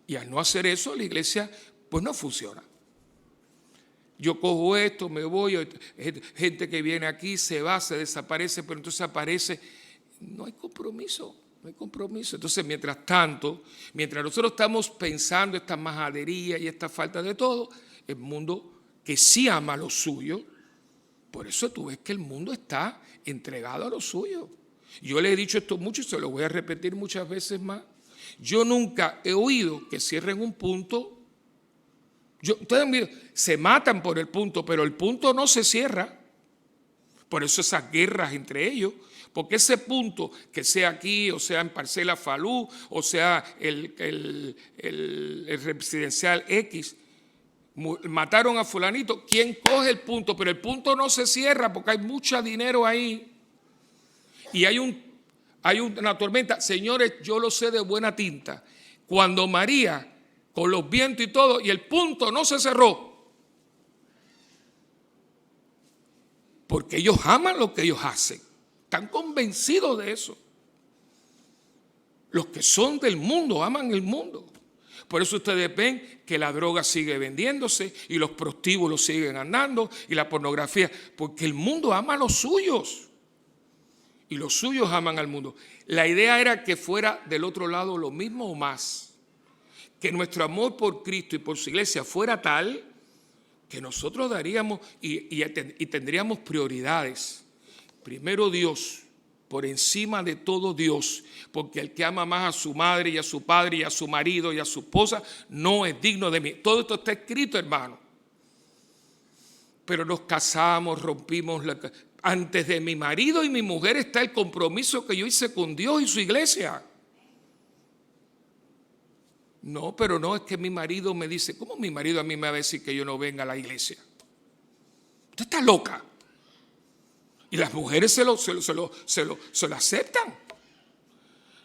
Y al no hacer eso, la iglesia pues no funciona. Yo cojo esto, me voy, gente que viene aquí, se va, se desaparece, pero entonces aparece. No hay compromiso. No hay compromiso. Entonces, mientras tanto, mientras nosotros estamos pensando esta majadería y esta falta de todo, el mundo que sí ama lo suyo, por eso tú ves que el mundo está entregado a lo suyo. Yo le he dicho esto mucho y se lo voy a repetir muchas veces más. Yo nunca he oído que cierren un punto. Ustedes se matan por el punto, pero el punto no se cierra. Por eso esas guerras entre ellos. Porque ese punto, que sea aquí, o sea en Parcela Falú, o sea el residencial X, mataron a fulanito, ¿quién coge el punto? Pero el punto no se cierra porque hay mucho dinero ahí. Y hay una tormenta. Señores, yo lo sé de buena tinta. Cuando María con los vientos y todo, y el punto no se cerró. Porque ellos aman lo que ellos hacen. Están convencidos de eso. Los que son del mundo aman el mundo. Por eso ustedes ven que la droga sigue vendiéndose y los prostíbulos siguen andando y la pornografía, porque el mundo ama a los suyos y los suyos aman al mundo. La idea era que fuera del otro lado lo mismo o más, que nuestro amor por Cristo y por su iglesia fuera tal que nosotros daríamos y tendríamos prioridades. Primero Dios, por encima de todo Dios, porque el que ama más a su madre y a su padre y a su marido y a su esposa no es digno de mí. Todo esto está escrito, hermano. Pero nos casamos, rompimos. Antes de mi marido y mi mujer está el compromiso que yo hice con Dios y su iglesia. No, pero no, es que mi marido me dice, ¿cómo mi marido a mí me va a decir que yo no venga a la iglesia? Usted está loca. Y las mujeres se lo aceptan.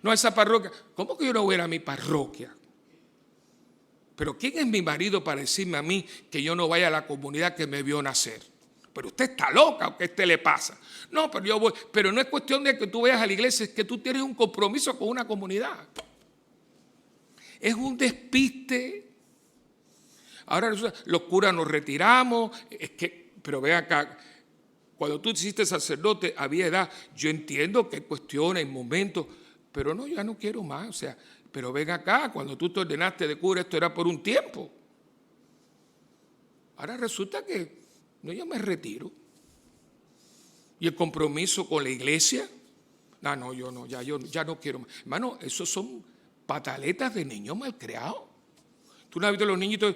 No, esa parroquia. ¿Cómo que yo no voy a ir a mi parroquia? Pero ¿quién es mi marido para decirme a mí que yo no vaya a la comunidad que me vio nacer? Pero usted está loca, ¿o qué a usted le pasa? No, pero yo voy. Pero no es cuestión de que tú vayas a la iglesia, es que tú tienes un compromiso con una comunidad. Es un despiste. Ahora los curas nos retiramos. Pero ve acá. Cuando tú hiciste sacerdote, había edad. Yo entiendo que hay cuestiones, hay momentos, pero no, ya no quiero más. O sea, pero ven acá, cuando tú te ordenaste de cura, esto era por un tiempo. Ahora resulta que no, yo me retiro. ¿Y el compromiso con la iglesia? No, yo ya no quiero más. Hermano, esos son pataletas de niños malcriados. Tú no has visto a los niñitos,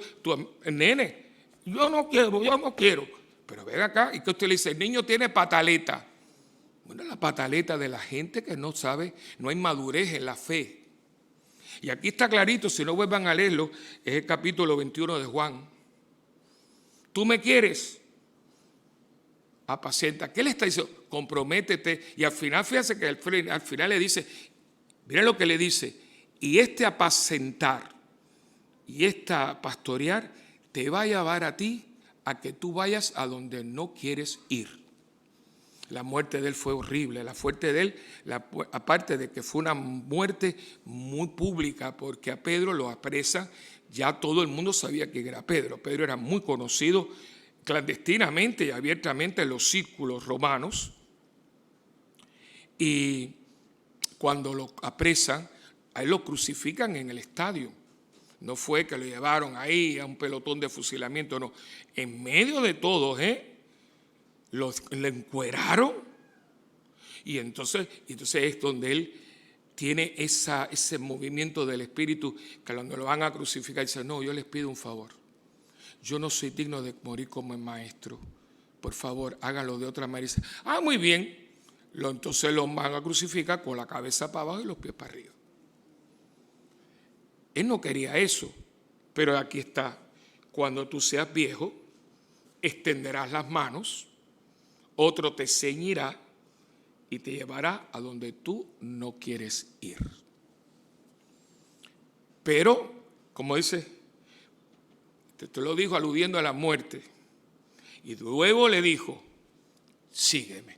nene, yo no quiero. Pero ven acá, ¿y qué usted le dice? El niño tiene pataleta. Bueno, la pataleta de la gente que no sabe, no hay madurez en la fe. Y aquí está clarito, si no vuelvan a leerlo, es el capítulo 21 de Juan. ¿Tú me quieres? Apacienta. ¿Qué le está diciendo? Comprométete. Y al final, fíjense que al final le dice, miren lo que le dice, y este apacentar y esta pastorear te va a llevar a ti a que tú vayas a donde no quieres ir. La muerte de él fue horrible. La muerte de él, aparte de que fue una muerte muy pública, porque a Pedro lo apresan, ya todo el mundo sabía quién era Pedro. Pedro era muy conocido clandestinamente y abiertamente en los círculos romanos. Y cuando lo apresan, a él lo crucifican en el estadio. No fue que lo llevaron ahí a un pelotón de fusilamiento, no. En medio de todo, le encueraron. Y entonces es donde él tiene ese movimiento del Espíritu, que cuando lo van a crucificar, dice, no, yo les pido un favor. Yo no soy digno de morir como el maestro. Por favor, háganlo de otra manera. Dice, muy bien. Entonces lo van a crucificar con la cabeza para abajo y los pies para arriba. Él no quería eso, pero aquí está. Cuando tú seas viejo, extenderás las manos, otro te ceñirá y te llevará a donde tú no quieres ir. Pero, como dice, te lo dijo aludiendo a la muerte, y luego le dijo, sígueme.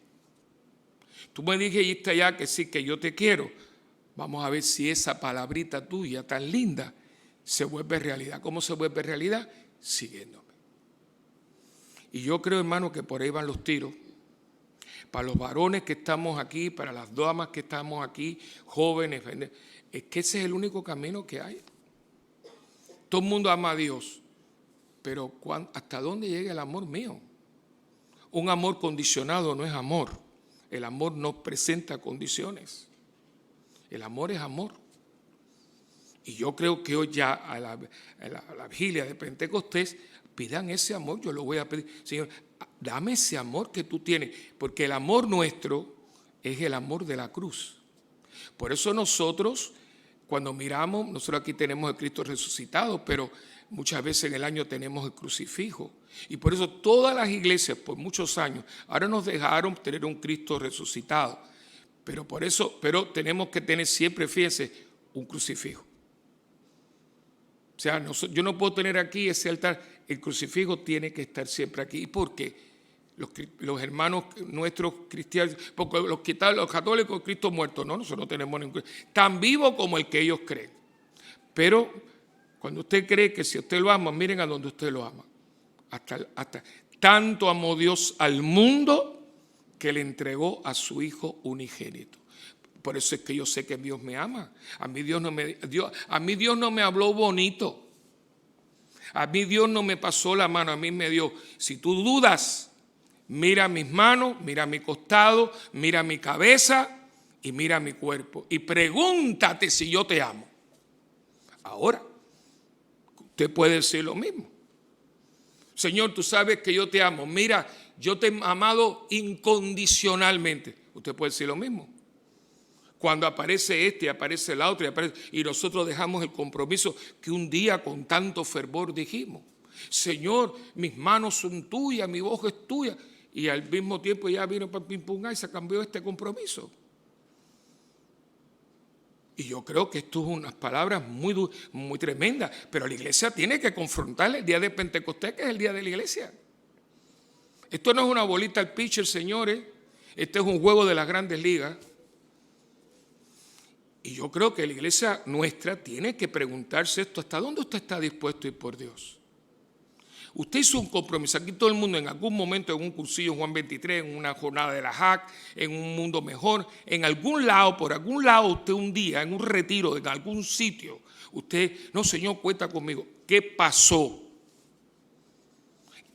Tú me dijiste ya que sí, que yo te quiero. Vamos a ver si esa palabrita tuya tan linda se vuelve realidad. ¿Cómo se vuelve realidad? Siguiéndome. Y yo creo, hermano, que por ahí van los tiros. Para los varones que estamos aquí, para las damas que estamos aquí, jóvenes, es que ese es el único camino que hay. Todo el mundo ama a Dios, pero ¿hasta dónde llega el amor mío? Un amor condicionado no es amor. El amor no presenta condiciones. El amor es amor. Y yo creo que hoy ya a la vigilia de Pentecostés pidan ese amor. Yo lo voy a pedir. Señor, dame ese amor que tú tienes. Porque el amor nuestro es el amor de la cruz. Por eso nosotros, cuando miramos, nosotros aquí tenemos el Cristo resucitado, pero muchas veces en el año tenemos el crucifijo. Y por eso todas las iglesias, por muchos años, ahora nos dejaron tener un Cristo resucitado. Pero tenemos que tener siempre, fíjense, un crucifijo. sea, yo no puedo tener aquí ese altar. El crucifijo tiene que estar siempre aquí. ¿Y por qué? Los hermanos nuestros cristianos, porque los católicos, Cristo muerto, no, nosotros no tenemos ningún, tan vivo como el que ellos creen. Pero cuando usted cree que si usted lo ama, miren a donde usted lo ama. Hasta tanto amó Dios al mundo que le entregó a su Hijo unigénito. Por eso es que yo sé que Dios me ama. A mí Dios no me habló bonito. A mí Dios no me pasó la mano, a mí me dio. Si tú dudas, mira mis manos, mira mi costado, mira mi cabeza y mira mi cuerpo. Y pregúntate si yo te amo. Ahora, usted puede decir lo mismo. Señor, tú sabes que yo te amo. Mira, yo te he amado incondicionalmente. Usted puede decir lo mismo. Cuando aparece este, aparece el otro, y nosotros dejamos el compromiso que un día con tanto fervor dijimos. Señor, mis manos son tuyas, mi voz es tuya. Y al mismo tiempo ya vino para Pimpungá y se cambió este compromiso. Y yo creo que esto es unas palabras muy tremendas, pero la iglesia tiene que confrontar el día de Pentecostés, que es el día de la iglesia. Esto no es una bolita al pitcher, señores. Este es un juego de las grandes ligas. Y yo creo que la iglesia nuestra tiene que preguntarse esto: ¿hasta dónde usted está dispuesto a ir por Dios? Usted hizo un compromiso. Aquí todo el mundo en algún momento, en un cursillo, Juan 23, en una jornada de la JAC, en un mundo mejor, en algún lado, por algún lado, usted un día, en un retiro, en algún sitio, usted, no, Señor, cuenta conmigo. ¿Qué pasó?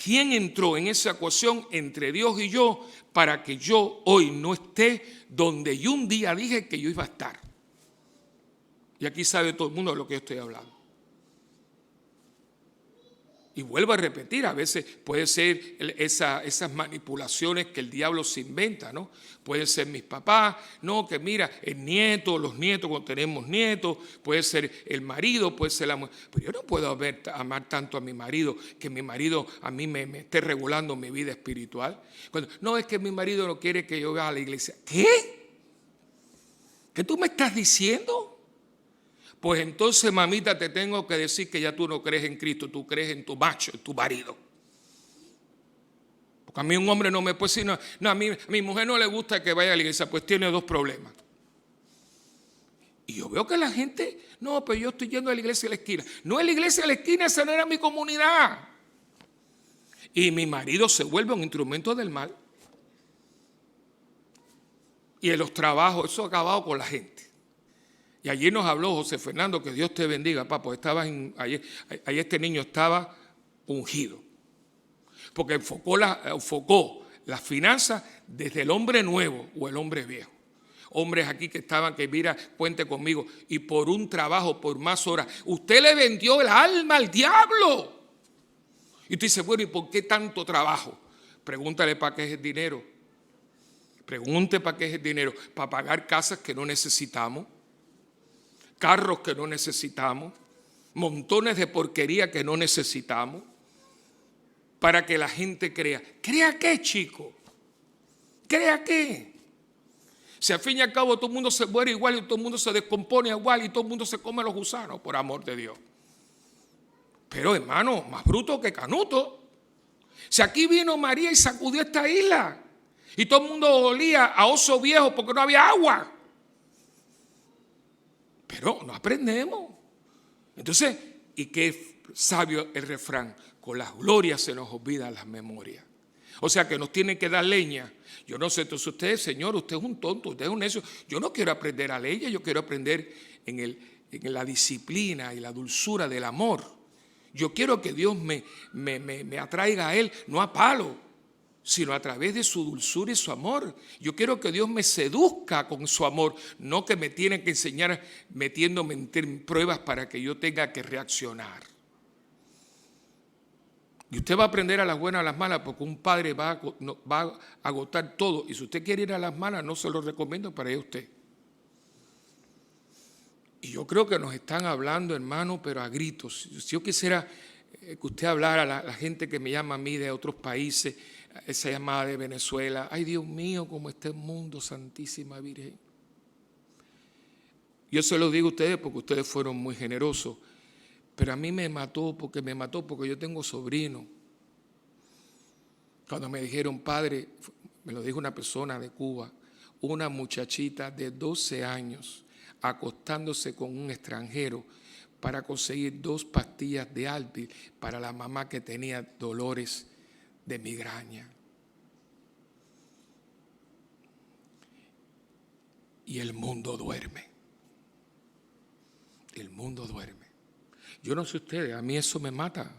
¿Quién entró en esa ecuación entre Dios y yo para que yo hoy no esté donde yo un día dije que yo iba a estar? Y aquí sabe todo el mundo de lo que yo estoy hablando. Y vuelvo a repetir, a veces puede ser esas manipulaciones que el diablo se inventa, ¿no? Puede ser mis papás, no, que mira, el nieto, los nietos cuando tenemos nietos, puede ser el marido, puede ser la mujer. Pero yo no puedo amar tanto a mi marido, que mi marido a mí me esté regulando mi vida espiritual. No, es que mi marido no quiere que yo vaya a la iglesia. ¿Qué? ¿Qué tú me estás diciendo? Pues entonces, mamita, te tengo que decir que ya tú no crees en Cristo, tú crees en tu macho, en tu marido. Porque a mí un hombre no me puede decir, no, a mi mujer no le gusta que vaya a la iglesia, pues tiene dos problemas. Y yo veo que la gente, no, pero yo estoy yendo a la iglesia de la esquina. No es la iglesia de la esquina, esa no era mi comunidad. Y mi marido se vuelve un instrumento del mal. Y en los trabajos, eso ha acabado con la gente. Y ayer nos habló José Fernando, que Dios te bendiga, papá, ayer este niño estaba ungido. Porque enfocó las finanzas desde el hombre nuevo o el hombre viejo. Hombres aquí que estaban, que mira, cuente conmigo, y por un trabajo, por más horas. Usted le vendió el alma al diablo. Y usted dice, bueno, ¿y por qué tanto trabajo? Pregúntale para qué es el dinero. Pregunte para qué es el dinero. Para pagar casas que no necesitamos. Carros que no necesitamos, montones de porquería que no necesitamos, para que la gente crea. ¿Crea qué, chico? ¿Crea qué? Si al fin y al cabo todo el mundo se muere igual y todo el mundo se descompone igual y todo el mundo se come los gusanos, por amor de Dios. Pero hermano, más bruto que canuto. Si aquí vino María y sacudió esta isla y todo el mundo olía a oso viejo porque no había agua. Pero no aprendemos. Entonces, ¿y qué sabio el refrán? Con las glorias se nos olvidan las memorias. O sea que nos tienen que dar leña. Yo no sé, entonces usted, Señor, usted es un tonto, usted es un necio. Yo no quiero aprender a leña, yo quiero aprender en la disciplina y la dulzura del amor. Yo quiero que Dios me atraiga a Él, no a palo, sino a través de su dulzura y su amor. Yo quiero que Dios me seduzca con su amor, no que me tiene que enseñar metiéndome en pruebas para que yo tenga que reaccionar. Y usted va a aprender a las buenas, a las malas, porque un padre va a agotar todo. Y si usted quiere ir a las malas, no se lo recomiendo para ir a usted. Y yo creo que nos están hablando, hermano, pero a gritos. Si yo quisiera que usted hablara a la gente que me llama a mí de otros países, esa llamada de Venezuela, ay Dios mío, cómo está el mundo, Santísima Virgen. Yo se lo digo a ustedes porque ustedes fueron muy generosos, Pero a mí me mató porque yo tengo sobrino. Cuando me dijeron, padre, me lo dijo una persona de Cuba, una muchachita de 12 años acostándose con un extranjero para conseguir 2 pastillas de Advil para la mamá que tenía dolores de migraña. Y el mundo duerme. El mundo duerme. Yo no sé ustedes, a mí eso me mata,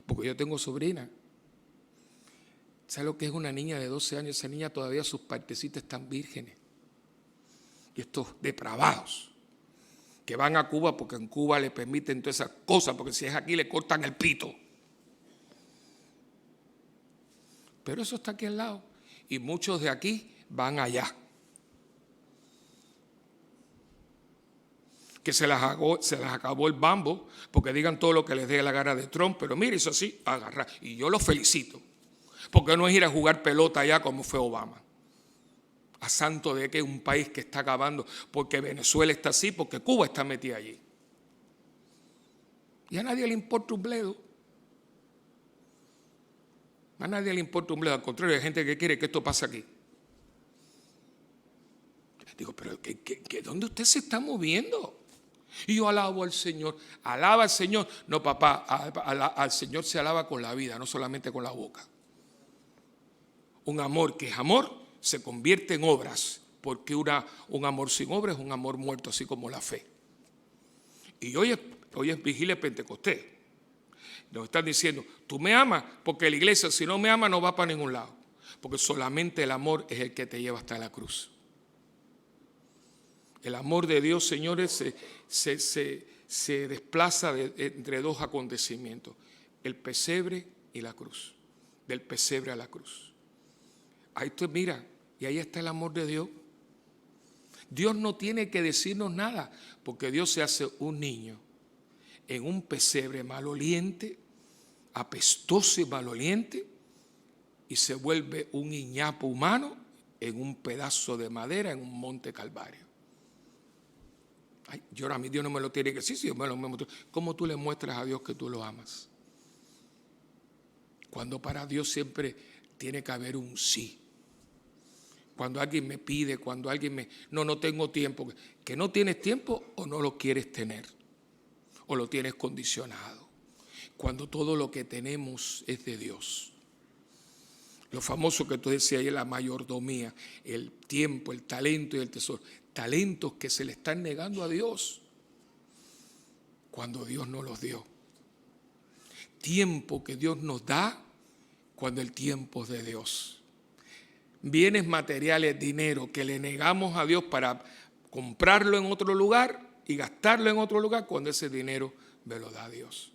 porque yo tengo sobrina. ¿Sabe lo que es una niña de 12 años? Esa niña todavía sus partecitas están vírgenes. Y estos depravados que van a Cuba porque en Cuba le permiten todas esas cosas, porque si es aquí le cortan el pito. Pero eso está aquí al lado. Y muchos de aquí van allá. Que se las acabó el bambo, porque digan todo lo que les dé la gana de Trump, pero mire, eso sí, agarrar. Y yo los felicito, porque no es ir a jugar pelota allá como fue Obama. A santo de que es un país que está acabando, porque Venezuela está así, porque Cuba está metida allí. Y a nadie le importa un bledo. A nadie le importa un bledo, al contrario, hay gente que quiere que esto pase aquí. Digo, pero ¿dónde usted se está moviendo? Y yo alabo al Señor. Alaba al Señor. No, papá, al Señor se alaba con la vida, no solamente con la boca. Un amor que es amor se convierte en obras, porque un amor sin obras es un amor muerto, así como la fe. Y hoy es vigilia de Pentecostés. Nos están diciendo, tú me amas, porque la iglesia, si no me ama, no va para ningún lado. Porque solamente el amor es el que te lleva hasta la cruz. El amor de Dios, señores, se desplaza entre 2 acontecimientos, el pesebre y la cruz, del pesebre a la cruz. Ahí tú mira, y ahí está el amor de Dios. Dios no tiene que decirnos nada, porque Dios se hace un niño en un pesebre maloliente, apestoso y maloliente, y se vuelve un iñapo humano en un pedazo de madera en un monte Calvario. Ay, a mí Dios no me lo tiene que decir, si Dios me lo muestra. ¿Cómo tú le muestras a Dios que tú lo amas? Cuando para Dios siempre tiene que haber un sí. Cuando alguien me pide, cuando alguien no tengo tiempo. Que no tienes tiempo o no lo quieres tener. O lo tienes condicionado. Cuando todo lo que tenemos es de Dios. Lo famoso que tú decías ahí, la mayordomía, el tiempo, el talento y el tesoro. Talentos que se le están negando a Dios cuando Dios nos los dio. Tiempo que Dios nos da cuando el tiempo es de Dios. Bienes materiales, dinero que le negamos a Dios para comprarlo en otro lugar y gastarlo en otro lugar cuando ese dinero me lo da Dios.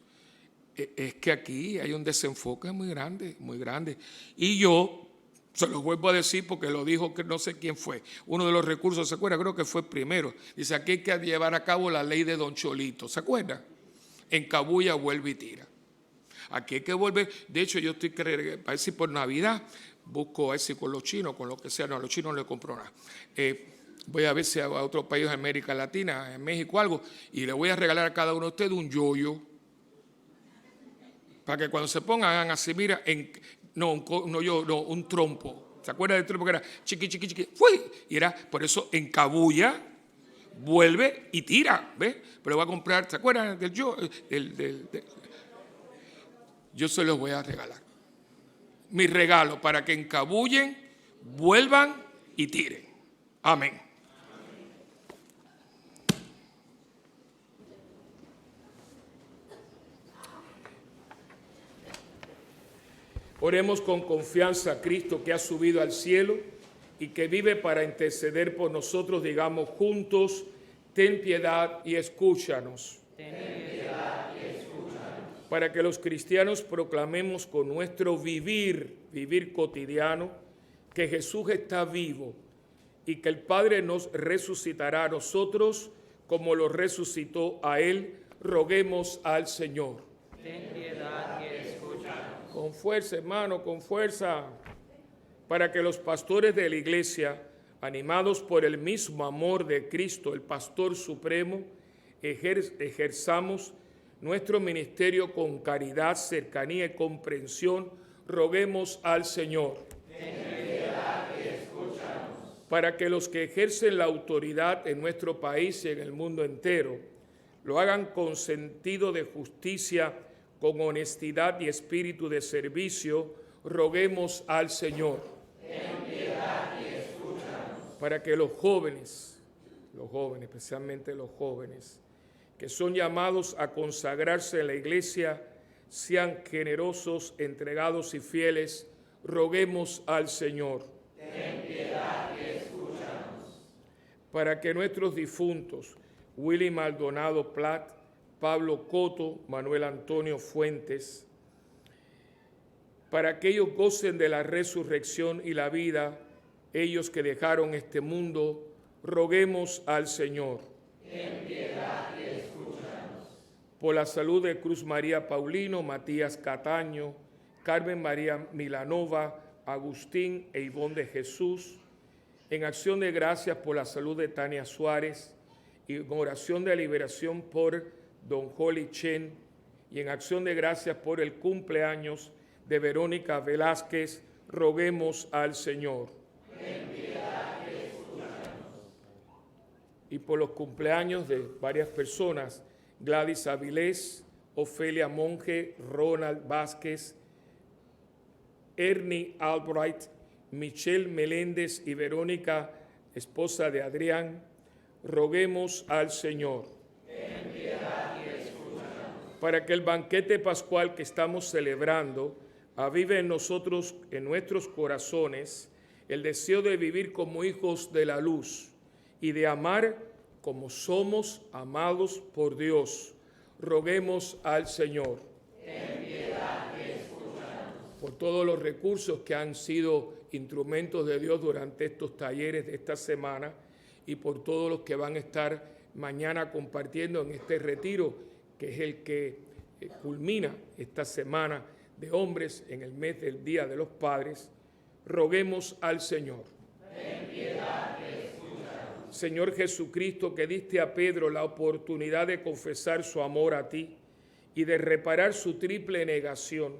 Es que aquí hay un desenfoque muy grande, muy grande. Y yo se los vuelvo a decir porque lo dijo que no sé quién fue. Uno de los recursos, ¿se acuerda? Creo que fue el primero. Dice, aquí hay que llevar a cabo la ley de Don Cholito. ¿Se acuerda? Encabulla, vuelve y tira. Aquí hay que volver. De hecho, yo estoy creyendo, a ver si por Navidad busco a ver si con los chinos, con lo que sea. No, a los chinos no les compro nada. Voy a ver si a otro país de América Latina, en México, algo, y le voy a regalar a cada uno de ustedes un yoyo. Para que cuando se pongan, hagan así, mira, un trompo. ¿Se acuerdan del trompo que era chiqui, chiqui, chiqui? ¡Fui! Y era, por eso, encabulla, vuelve y tira, ¿ves? Pero va a comprar, ¿se acuerdan del yo? Yo se los voy a regalar. Mi regalo para que encabullen, vuelvan y tiren. Amén. Oremos con confianza a Cristo que ha subido al cielo y que vive para interceder por nosotros. Digamos juntos, ten piedad y escúchanos. Ten piedad y escúchanos. Para que los cristianos proclamemos con nuestro vivir cotidiano, que Jesús está vivo y que el Padre nos resucitará a nosotros como lo resucitó a Él, roguemos al Señor. Ten piedad y escúchanos. Con fuerza, hermano, con fuerza, para que los pastores de la iglesia, animados por el mismo amor de Cristo, el pastor supremo, ejerzamos nuestro ministerio con caridad, cercanía y comprensión, roguemos al Señor. Para que los que ejercen la autoridad en nuestro país y en el mundo entero lo hagan con sentido de justicia, con honestidad y espíritu de servicio, roguemos al Señor. Ten piedad y escúchanos. Para que los jóvenes, especialmente los jóvenes, que son llamados a consagrarse en la Iglesia, sean generosos, entregados y fieles, roguemos al Señor. Ten piedad y escúchanos. Para que nuestros difuntos, Willy Maldonado Plat, Pablo Coto, Manuel Antonio Fuentes, para que ellos gocen de la resurrección y la vida, ellos que dejaron este mundo, roguemos al Señor. Ten piedad y escúchanos. Por la salud de Cruz María Paulino, Matías Cataño, Carmen María Milanova, Agustín e Ivonne de Jesús, en acción de gracias por la salud de Tania Suárez y en oración de liberación por Don Holly Chen, y en acción de gracias por el cumpleaños de Verónica Velázquez, roguemos al Señor. Ten piedad y escúchanos. Y por los cumpleaños de varias personas, Gladys Avilés, Ofelia Monge, Ronald Vázquez, Ernie Albright, Michelle Meléndez y Verónica, esposa de Adrián, roguemos al Señor. Ten piedad y escúchanos. Para que el banquete pascual que estamos celebrando avive en nosotros, en nuestros corazones, el deseo de vivir como hijos de la luz y de amar como somos amados por Dios. Roguemos al Señor. Ten piedad y escúchanos. Por todos los recursos que han sido instrumentos de Dios durante estos talleres de esta semana y por todos los que van a estar mañana compartiendo en este retiro, que es el que culmina esta semana de hombres en el mes del Día de los Padres, roguemos al Señor. Ten piedad y escúchanos. Señor Jesucristo, que diste a Pedro la oportunidad de confesar su amor a ti y de reparar su triple negación,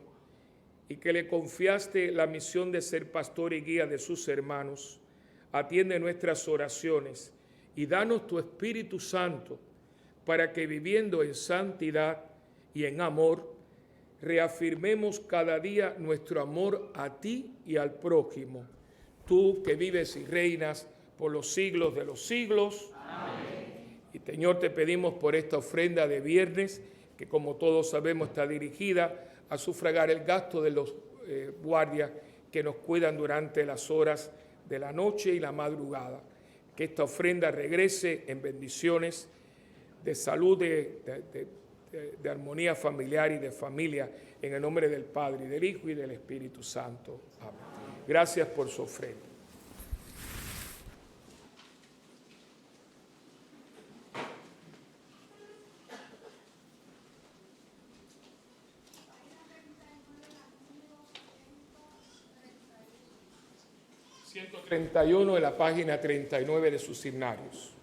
y que le confiaste la misión de ser pastor y guía de sus hermanos, atiende nuestras oraciones y danos tu Espíritu Santo para que viviendo en santidad y en amor, reafirmemos cada día nuestro amor a ti y al prójimo. Tú que vives y reinas por los siglos de los siglos. Amén. Y Señor, te pedimos por esta ofrenda de viernes, que como todos sabemos está dirigida a sufragar el gasto de los guardias que nos cuidan durante las horas de la noche y la madrugada. Que esta ofrenda regrese en bendiciones de salud, de armonía familiar y de familia, en el nombre del Padre, y del Hijo, y del Espíritu Santo. Amén. Gracias por su ofrenda. ...131 en la página 39 de sus himnarios.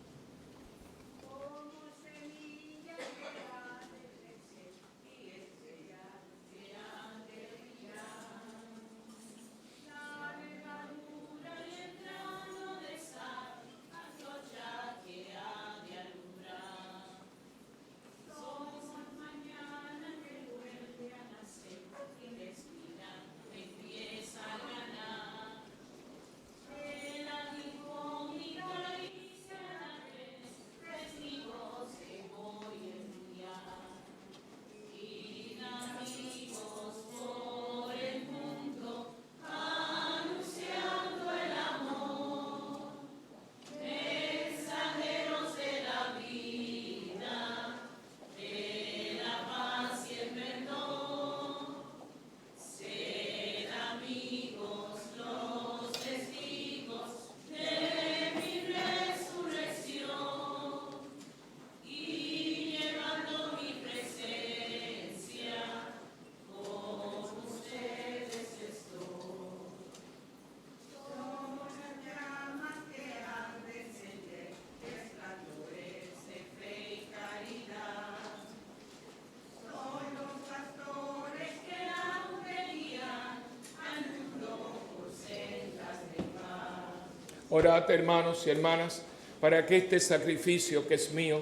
Orad, hermanos y hermanas, para que este sacrificio que es mío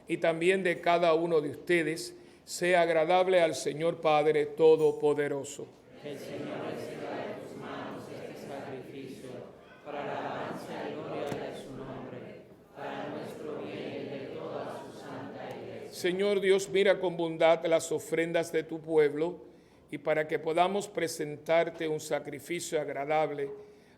y también de cada uno de ustedes sea agradable al Señor Padre Todopoderoso. Que el Señor reciba de tus manos este sacrificio para la alabanza y gloria de su nombre, para nuestro bien y el de toda su santa Iglesia. Señor Dios, mira con bondad las ofrendas de tu pueblo y para que podamos presentarte un sacrificio agradable,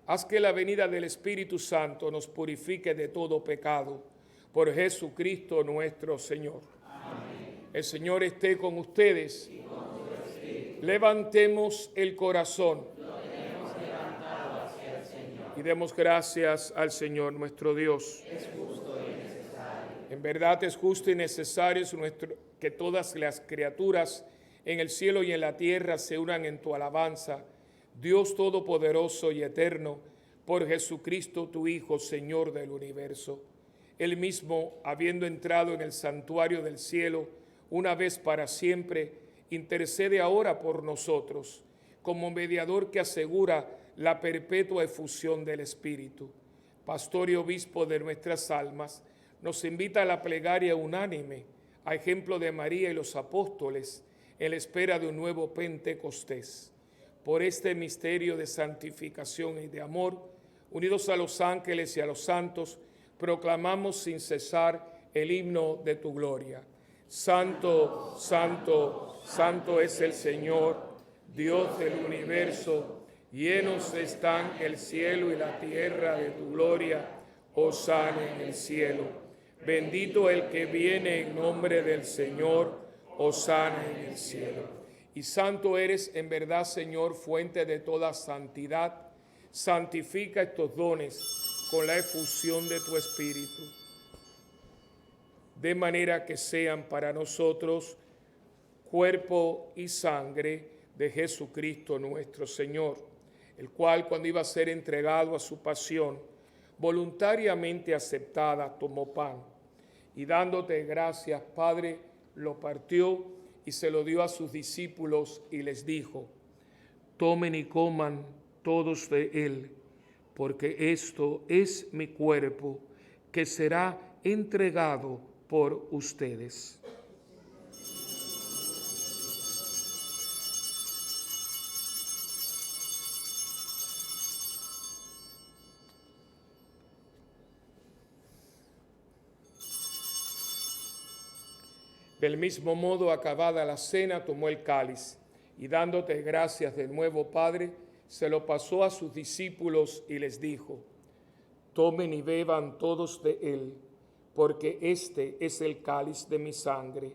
haz que la venida del Espíritu Santo nos purifique de todo pecado. Por Jesucristo nuestro Señor. Amén. El Señor esté con ustedes. Y con tu espíritu. Levantemos el corazón. Lo tenemos levantado hacia el Señor. Y demos gracias al Señor nuestro Dios. Es justo y necesario. En verdad es justo y necesario que todas las criaturas en el cielo y en la tierra se unan en tu alabanza, Dios Todopoderoso y Eterno, por Jesucristo tu Hijo, Señor del universo. Él mismo, habiendo entrado en el santuario del cielo, una vez para siempre, intercede ahora por nosotros, como mediador que asegura la perpetua efusión del Espíritu. Pastor y obispo de nuestras almas, nos invita a la plegaria unánime, a ejemplo de María y los apóstoles, en la espera de un nuevo Pentecostés. Por este misterio de santificación y de amor, unidos a los ángeles y a los santos, proclamamos sin cesar el himno de tu gloria. Santo, santo, santo es el Señor, Dios del universo. Llenos están el cielo y la tierra de tu gloria. Hosana en el cielo. Bendito el que viene en nombre del Señor. Hosana en el cielo. Y santo eres en verdad, Señor, fuente de toda santidad. Santifica estos dones con la efusión de tu Espíritu, de manera que sean para nosotros cuerpo y sangre de Jesucristo nuestro Señor, el cual, cuando iba a ser entregado a su pasión, voluntariamente aceptada, tomó pan, y dándote gracias, Padre, lo partió y se lo dio a sus discípulos y les dijo: tomen y coman todos de él, porque esto es mi cuerpo que será entregado por ustedes. Del mismo modo, acabada la cena, tomó el cáliz y dándote gracias de nuevo, Padre, se lo pasó a sus discípulos y les dijo: tomen y beban todos de él, porque este es el cáliz de mi sangre,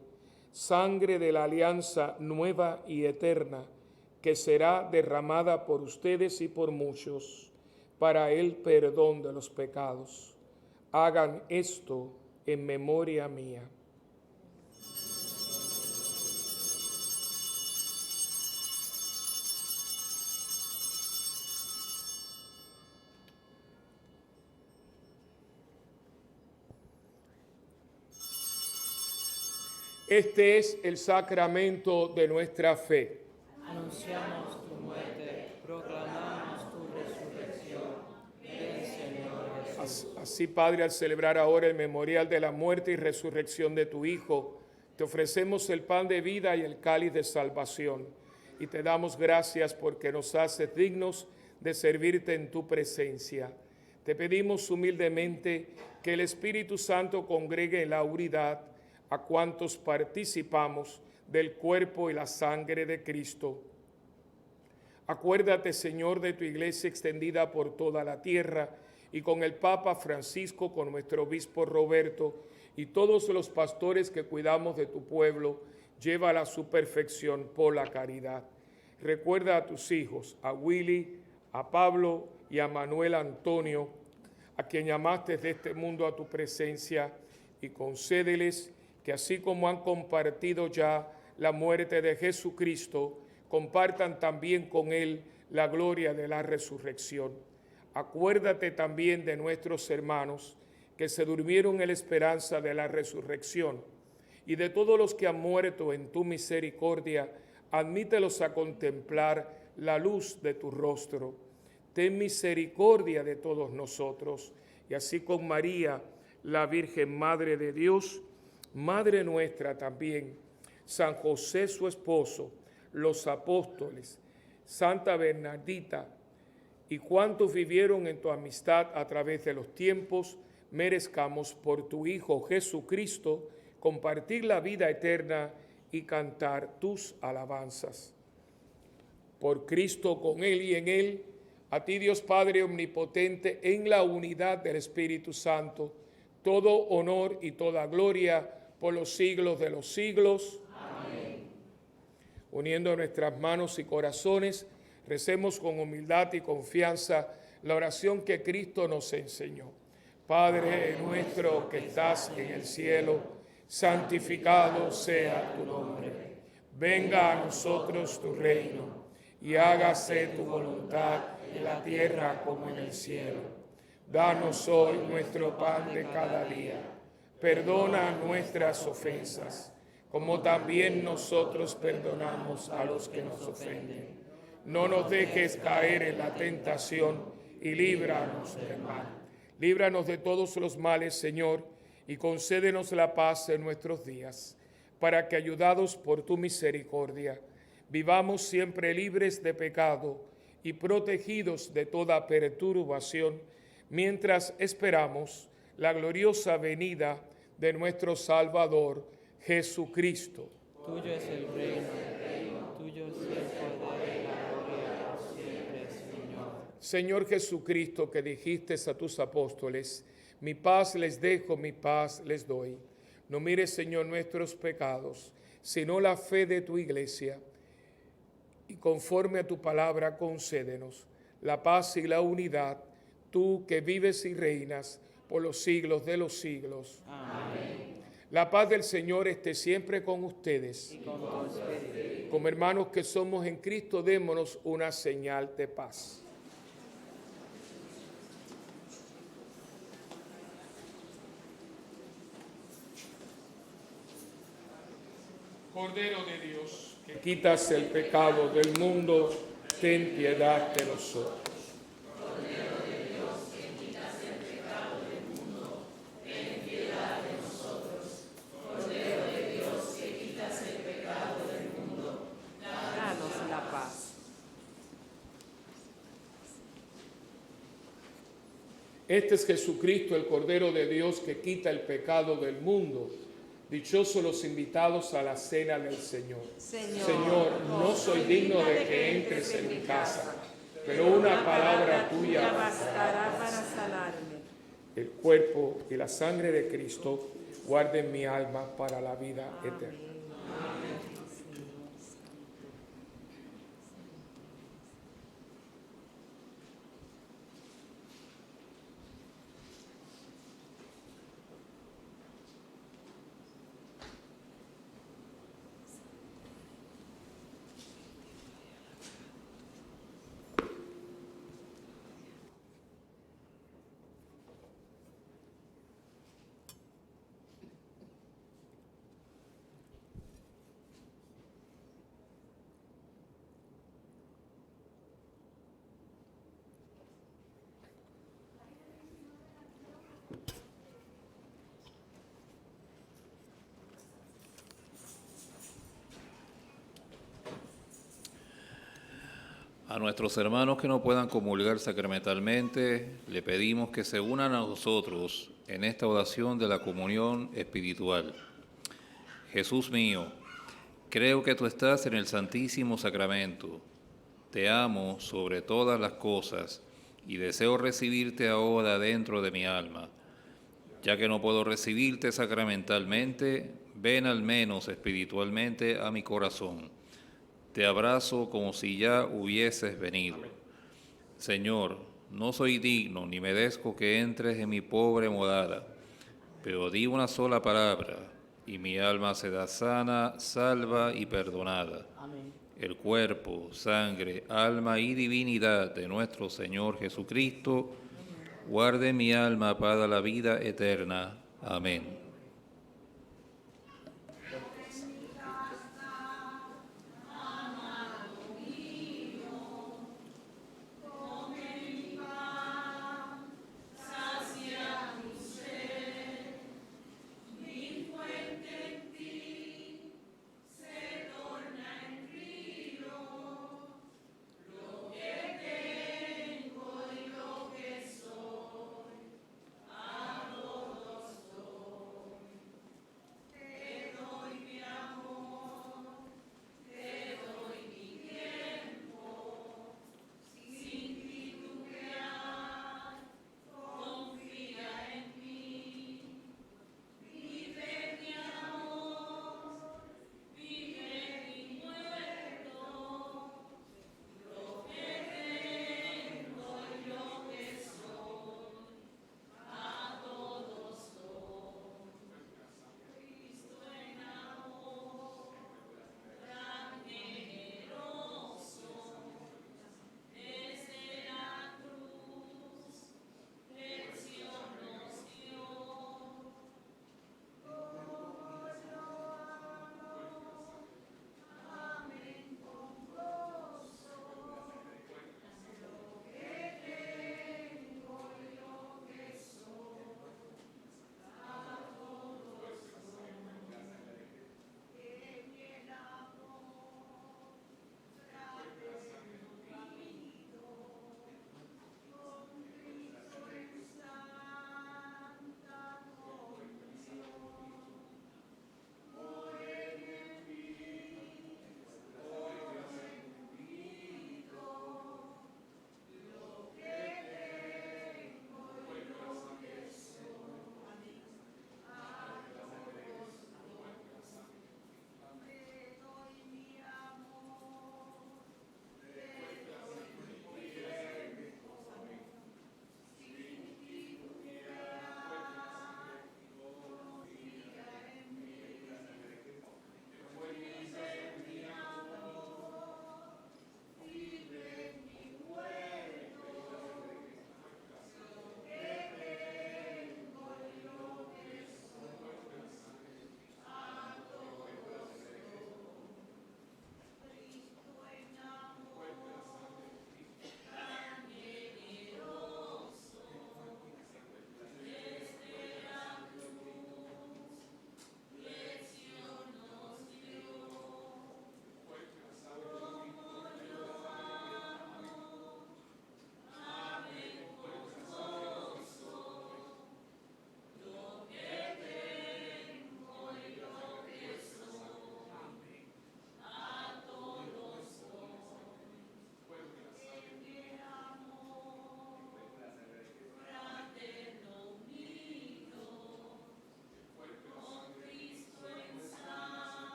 sangre de la alianza nueva y eterna, que será derramada por ustedes y por muchos, para el perdón de los pecados. Hagan esto en memoria mía. Este es el sacramento de nuestra fe. Anunciamos tu muerte, proclamamos tu resurrección. Ven, Señor Jesús. Así, Padre, al celebrar ahora el memorial de la muerte y resurrección de tu Hijo, te ofrecemos el pan de vida y el cáliz de salvación. Y te damos gracias porque nos haces dignos de servirte en tu presencia. Te pedimos humildemente que el Espíritu Santo congregue en la unidad a cuantos participamos del cuerpo y la sangre de Cristo. Acuérdate, Señor, de tu iglesia extendida por toda la tierra y con el Papa Francisco, con nuestro obispo Roberto y todos los pastores que cuidamos de tu pueblo, llévala a su perfección por la caridad. Recuerda a tus hijos, a Willy, a Pablo y a Manuel Antonio, a quien llamaste de este mundo a tu presencia, y concédeles que así como han compartido ya la muerte de Jesucristo, compartan también con Él la gloria de la resurrección. Acuérdate también de nuestros hermanos que se durmieron en la esperanza de la resurrección, y de todos los que han muerto en tu misericordia, admítelos a contemplar la luz de tu rostro. ten misericordia de todos nosotros, y así con María, la Virgen Madre de Dios, Madre nuestra también, San José su esposo, los apóstoles, Santa Bernardita, y cuantos vivieron en tu amistad a través de los tiempos, merezcamos por tu Hijo Jesucristo compartir la vida eterna y cantar tus alabanzas. Por Cristo, con Él y en Él, a ti Dios Padre omnipotente, en la unidad del Espíritu Santo, todo honor y toda gloria por los siglos de los siglos. Amén. Uniendo nuestras manos y corazones, recemos con humildad y confianza la oración que Cristo nos enseñó. Padre nuestro que estás en el cielo, santificado sea tu nombre. Venga a nosotros tu reino, y hágase tu voluntad en la tierra como en el cielo. Danos hoy nuestro pan de cada día. Perdona nuestras ofensas, como también nosotros perdonamos a los que nos ofenden. No nos dejes caer en la tentación y líbranos del mal. Líbranos de todos los males, Señor, y concédenos la paz en nuestros días, para que, ayudados por tu misericordia, vivamos siempre libres de pecado y protegidos de toda perturbación, mientras esperamos la gloriosa venida de nuestro Salvador, Jesucristo. Tuyo es el reino, tuyo es el poder y la gloria por siempre, Señor. Señor Jesucristo, que dijiste a tus apóstoles, mi paz les dejo, mi paz les doy. No mires, Señor, nuestros pecados, sino la fe de tu iglesia. Y conforme a tu palabra, concédenos la paz y la unidad, tú que vives y reinas por los siglos de los siglos. Amén. La paz del Señor esté siempre con ustedes. Y con tu espíritu. Como hermanos que somos en Cristo, démonos una señal de paz. Cordero de Dios, que quitas el pecado del mundo, ten piedad de nosotros. Cordero de Dios, que quitas el pecado del mundo, ten piedad de nosotros. Cordero de Dios, que quitas el pecado del mundo, Danos la paz. Este es Jesucristo, el Cordero de Dios, que quita el pecado del mundo. Dichosos los invitados a la cena del Señor. Señor, no soy digno de que entres en mi casa, pero una palabra tuya bastará para sanarme. El cuerpo y la sangre de Cristo guarden mi alma para la vida eterna. A nuestros hermanos que no puedan comulgar sacramentalmente, le pedimos que se unan a nosotros en esta oración de la comunión espiritual. Jesús mío, creo que tú estás en el Santísimo Sacramento. Te amo sobre todas las cosas y deseo recibirte ahora dentro de mi alma. Ya que no puedo recibirte sacramentalmente, ven al menos espiritualmente a mi corazón. Te abrazo como si ya hubieses venido. Señor, no soy digno ni merezco que entres en mi pobre morada, pero di una sola palabra y mi alma será sana, salva y perdonada. Amén. El cuerpo, sangre, alma y divinidad de nuestro Señor Jesucristo, guarde mi alma para la vida eterna. Amén. amado mío, come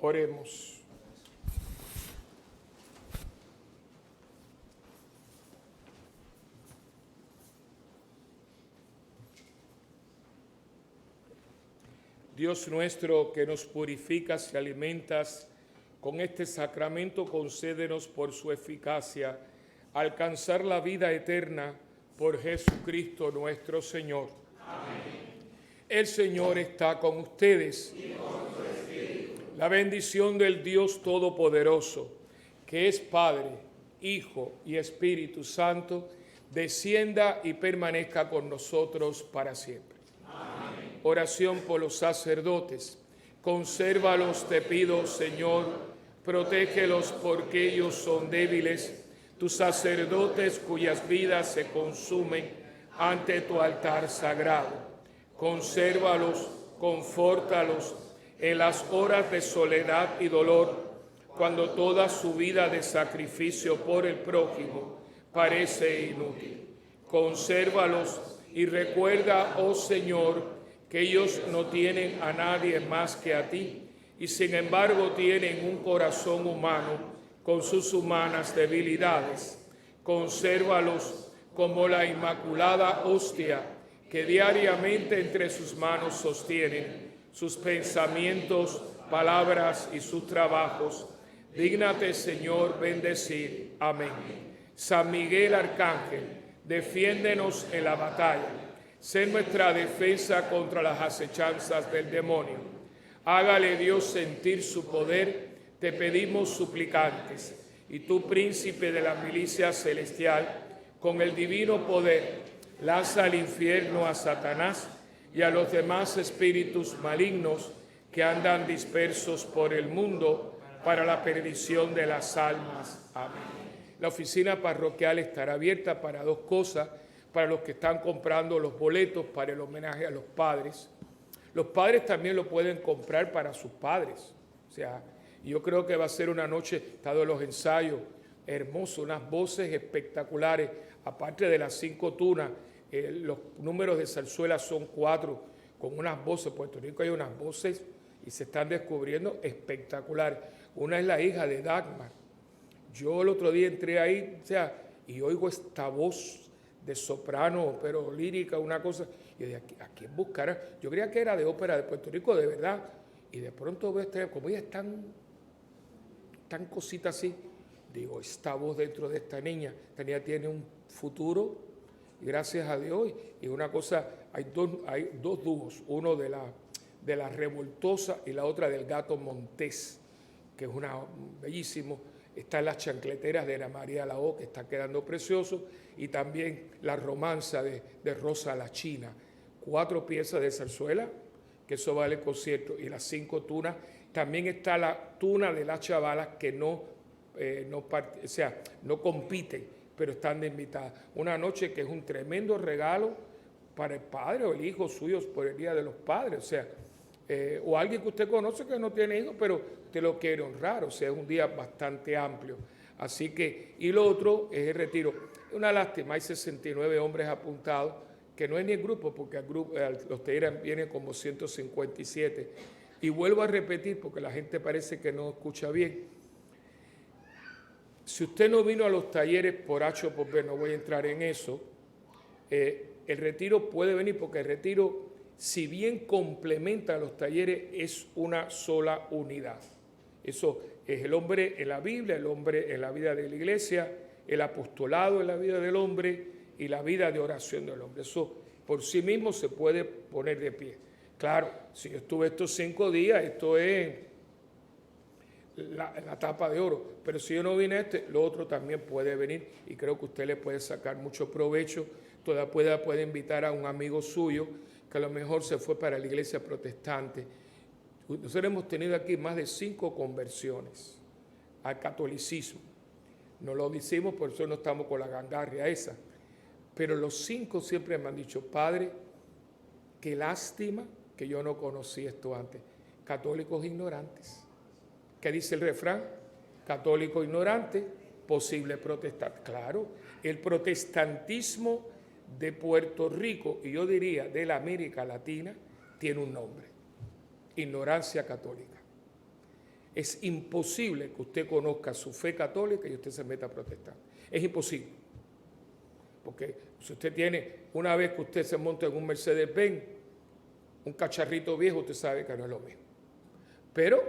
Oremos. Dios nuestro, que nos purificas y alimentas con este sacramento, concédenos por su eficacia alcanzar la vida eterna por Jesucristo nuestro Señor. Amén. El Señor está con ustedes. Y con tu espíritu. La bendición del Dios Todopoderoso, que es Padre, Hijo y Espíritu Santo, descienda y permanezca con nosotros para siempre. Amén. Oración por los sacerdotes. Consérvalos, te pido, Señor, protégelos porque ellos son débiles, tus sacerdotes cuyas vidas se consumen ante tu altar sagrado. Consérvalos, confórtalos en las horas de soledad y dolor, cuando toda su vida de sacrificio por el prójimo parece inútil. Consérvalos y recuerda, oh Señor, que ellos no tienen a nadie más que a ti, y sin embargo tienen un corazón humano con sus humanas debilidades. Consérvalos como la inmaculada hostia que diariamente entre sus manos sostienen sus pensamientos, palabras y sus trabajos. Dígnate, Señor, bendecir. Amén. San Miguel Arcángel, defiéndenos en la batalla. Sé nuestra defensa contra las acechanzas del demonio. Hágale Dios sentir su poder, te pedimos suplicantes. Y tú, príncipe de la milicia celestial, con el divino poder, lanza al infierno a Satanás y a los demás espíritus malignos que andan dispersos por el mundo para la perdición de las almas. Amén. La oficina parroquial estará abierta para dos cosas, para los que están comprando los boletos para el homenaje a los padres. Los padres también lo pueden comprar para sus padres. O sea, yo creo que va a ser una noche, dado los ensayos, hermosos, unas voces espectaculares, aparte de las 5 tunas. Los números de zarzuela son 4, con unas voces. En Puerto Rico hay unas voces y se están descubriendo espectaculares. Una es la hija de Dagmar. Yo el otro día entré ahí, o sea, y oigo esta voz de soprano, pero lírica, una cosa. Y de aquí, ¿a quién buscará? Yo creía que era de ópera de Puerto Rico, de verdad. Y de pronto veo como ella es tan cosita así, digo, esta voz dentro de esta niña tiene un futuro, y gracias a Dios. Y una cosa, hay dos dúos, uno de la Revoltosa y la otra del Gato Montés, que es bellísimo. Están las chancleteras de Ana María Lao, que está quedando precioso, y también la romanza de Rosa la China. 4 piezas de zarzuela, que eso vale el concierto, y las 5 tunas. También está la tuna de las chavalas que no compiten, pero están de invitadas. Una noche que es un tremendo regalo para el padre o el hijo suyo por el Día de los Padres. O sea, o alguien que usted conoce que no tiene hijos, pero te lo quiere honrar. O sea, es un día bastante amplio. Así que, y lo otro es el retiro. Una lástima, hay 69 hombres apuntados, que no es ni el grupo, porque los talleres vienen como 157. Y vuelvo a repetir, porque la gente parece que no escucha bien. Si usted no vino a los talleres por H o por B, no voy a entrar en eso, el retiro puede venir, porque el retiro, si bien complementa a los talleres, es una sola unidad. Eso es el hombre en la Biblia, el hombre en la vida de la iglesia, el apostolado en la vida del hombre y la vida de oración del hombre. Eso por sí mismo se puede poner de pie. Claro, si yo estuve estos 5 días, esto es la tapa de oro. Pero si yo no vine lo otro también puede venir, y creo que usted le puede sacar mucho provecho. Todavía puede invitar a un amigo suyo que a lo mejor se fue para la iglesia protestante. Nosotros hemos tenido aquí más de 5 conversiones al catolicismo. No lo decimos, por eso no estamos con la gangarria esa. Pero los 5 siempre me han dicho: padre, qué lástima que yo no conocí esto antes. Católicos ignorantes. ¿Qué dice el refrán? Católico ignorante, posible protestante. Claro, el protestantismo de Puerto Rico, y yo diría de la América Latina, tiene un nombre: ignorancia católica. Es imposible que usted conozca su fe católica y usted se meta a protestante. Es imposible. Porque si usted tiene, una vez que usted se monta en un Mercedes-Benz, un cacharrito viejo, usted sabe que no es lo mismo. Pero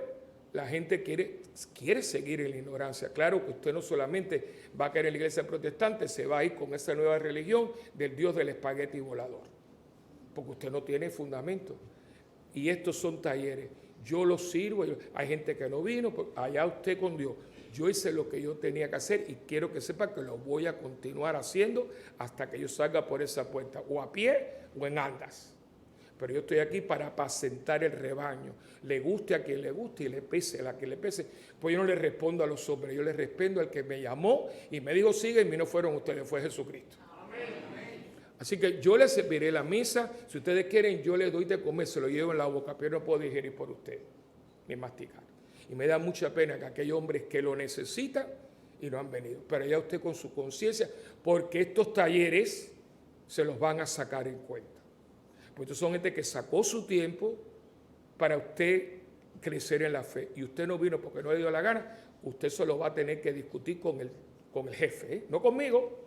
la gente quiere seguir en la ignorancia. Claro que usted no solamente va a caer en la iglesia protestante, se va a ir con esa nueva religión del Dios del espagueti volador. Porque usted no tiene fundamento. Y estos son talleres. Yo los sirvo, hay gente que no vino, pues allá usted con Dios. Yo hice lo que yo tenía que hacer y quiero que sepa que lo voy a continuar haciendo hasta que yo salga por esa puerta, o a pie o en andas. Pero yo estoy aquí para apacentar el rebaño. Le guste a quien le guste y le pese a quien le pese. Pues yo no le respondo a los hombres, yo le respondo al que me llamó y me dijo sigue, y no fueron ustedes, fue Jesucristo. Así que yo les serviré la misa. Si ustedes quieren, yo les doy de comer, se lo llevo en la boca, pero no puedo digerir por ustedes, ni masticar. Y me da mucha pena que aquellos hombres que lo necesitan y no han venido. Pero ya usted con su conciencia, porque estos talleres se los van a sacar en cuenta. Pues estos son gente que sacó su tiempo para usted crecer en la fe. Y usted no vino porque no le dio la gana, usted se lo va a tener que discutir con el jefe, ¿eh? No conmigo.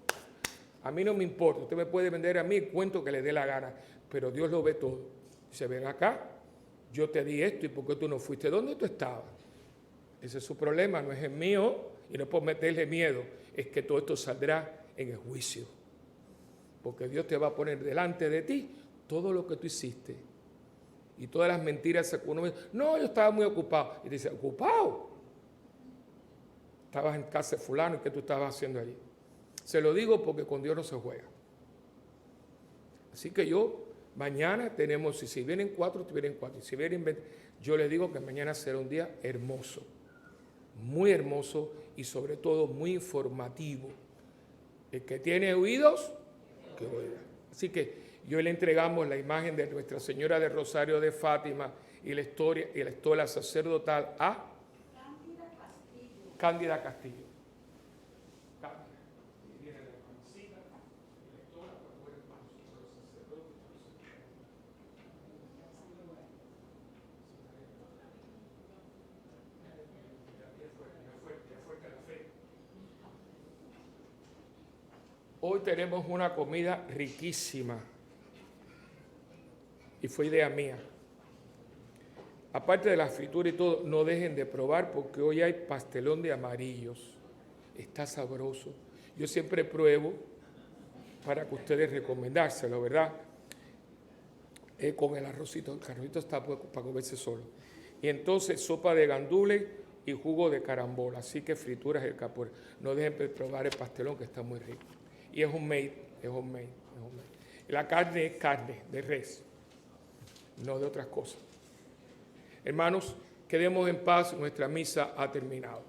A mí no me importa, usted me puede vender a mí el cuento que le dé la gana, pero Dios lo ve todo. Dice, ven acá, yo te di esto y ¿por qué tú no fuiste? ¿Dónde tú estabas? Ese es su problema, no es el mío y no por meterle miedo, es que todo esto saldrá en el juicio. Porque Dios te va a poner delante de ti todo lo que tú hiciste y todas las mentiras que uno me dice, no, yo estaba muy ocupado. Y te dice, ¿ocupado? Estabas en casa de fulano y ¿qué tú estabas haciendo allí? Se lo digo porque con Dios no se juega. Así que yo, mañana tenemos, si vienen 4, vienen 4. Y si vienen 20, yo les digo que mañana será un día hermoso, muy hermoso y sobre todo muy informativo. El que tiene oídos, que oiga. Así que yo le entregamos la imagen de Nuestra Señora del Rosario de Fátima y la estola sacerdotal a Cándida Castillo. Hoy tenemos una comida riquísima y fue idea mía. Aparte de la fritura y todo, no dejen de probar porque hoy hay pastelón de amarillos. Está sabroso. Yo siempre pruebo para que ustedes recomendárselo, ¿verdad? Con el arrocito. El arrocito está para comerse solo. Y entonces sopa de gandules y jugo de carambola. Así que frituras el capur. No dejen de probar el pastelón que está muy rico. Y es homemade. La carne es carne de res, no de otras cosas. Hermanos, quedemos en paz, nuestra misa ha terminado.